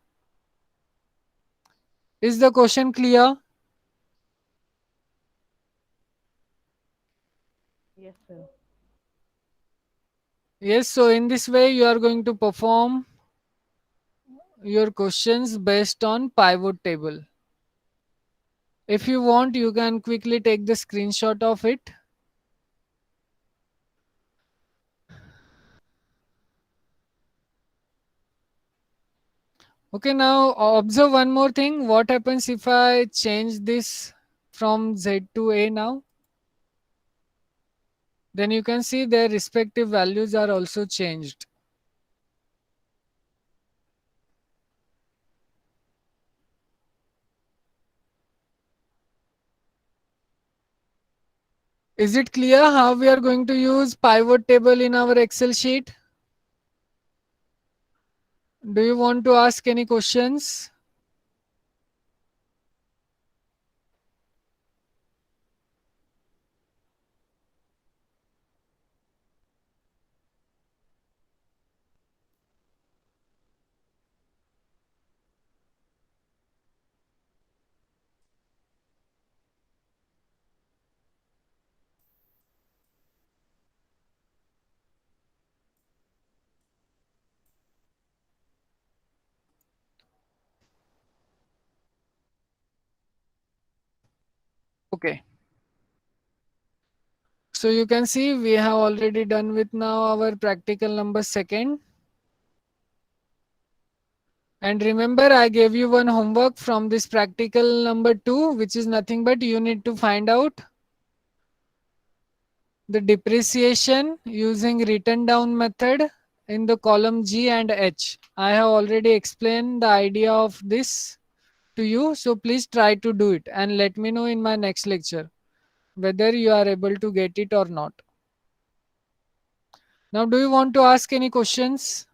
Speaker 1: Is the question clear?
Speaker 5: Yes, sir.
Speaker 1: Yes, so in this way you are going to perform your questions based on pivot table. If you want, you can quickly take the screenshot of it. Okay, now observe one more thing. What happens if I change this from Z to A now? Then you can see their respective values are also changed. Is it clear how we are going to use pivot table in our Excel sheet? Do you want to ask any questions? Okay. So you can see we have already done with now our practical number second. And remember I gave you one homework from this practical number 2, which is nothing but you need to find out the depreciation using written down method in the column G and H. I have already explained the idea of this to you. So please try to do it and let me know in my next lecture whether you are able to get it or not. Now, do you want to ask any questions?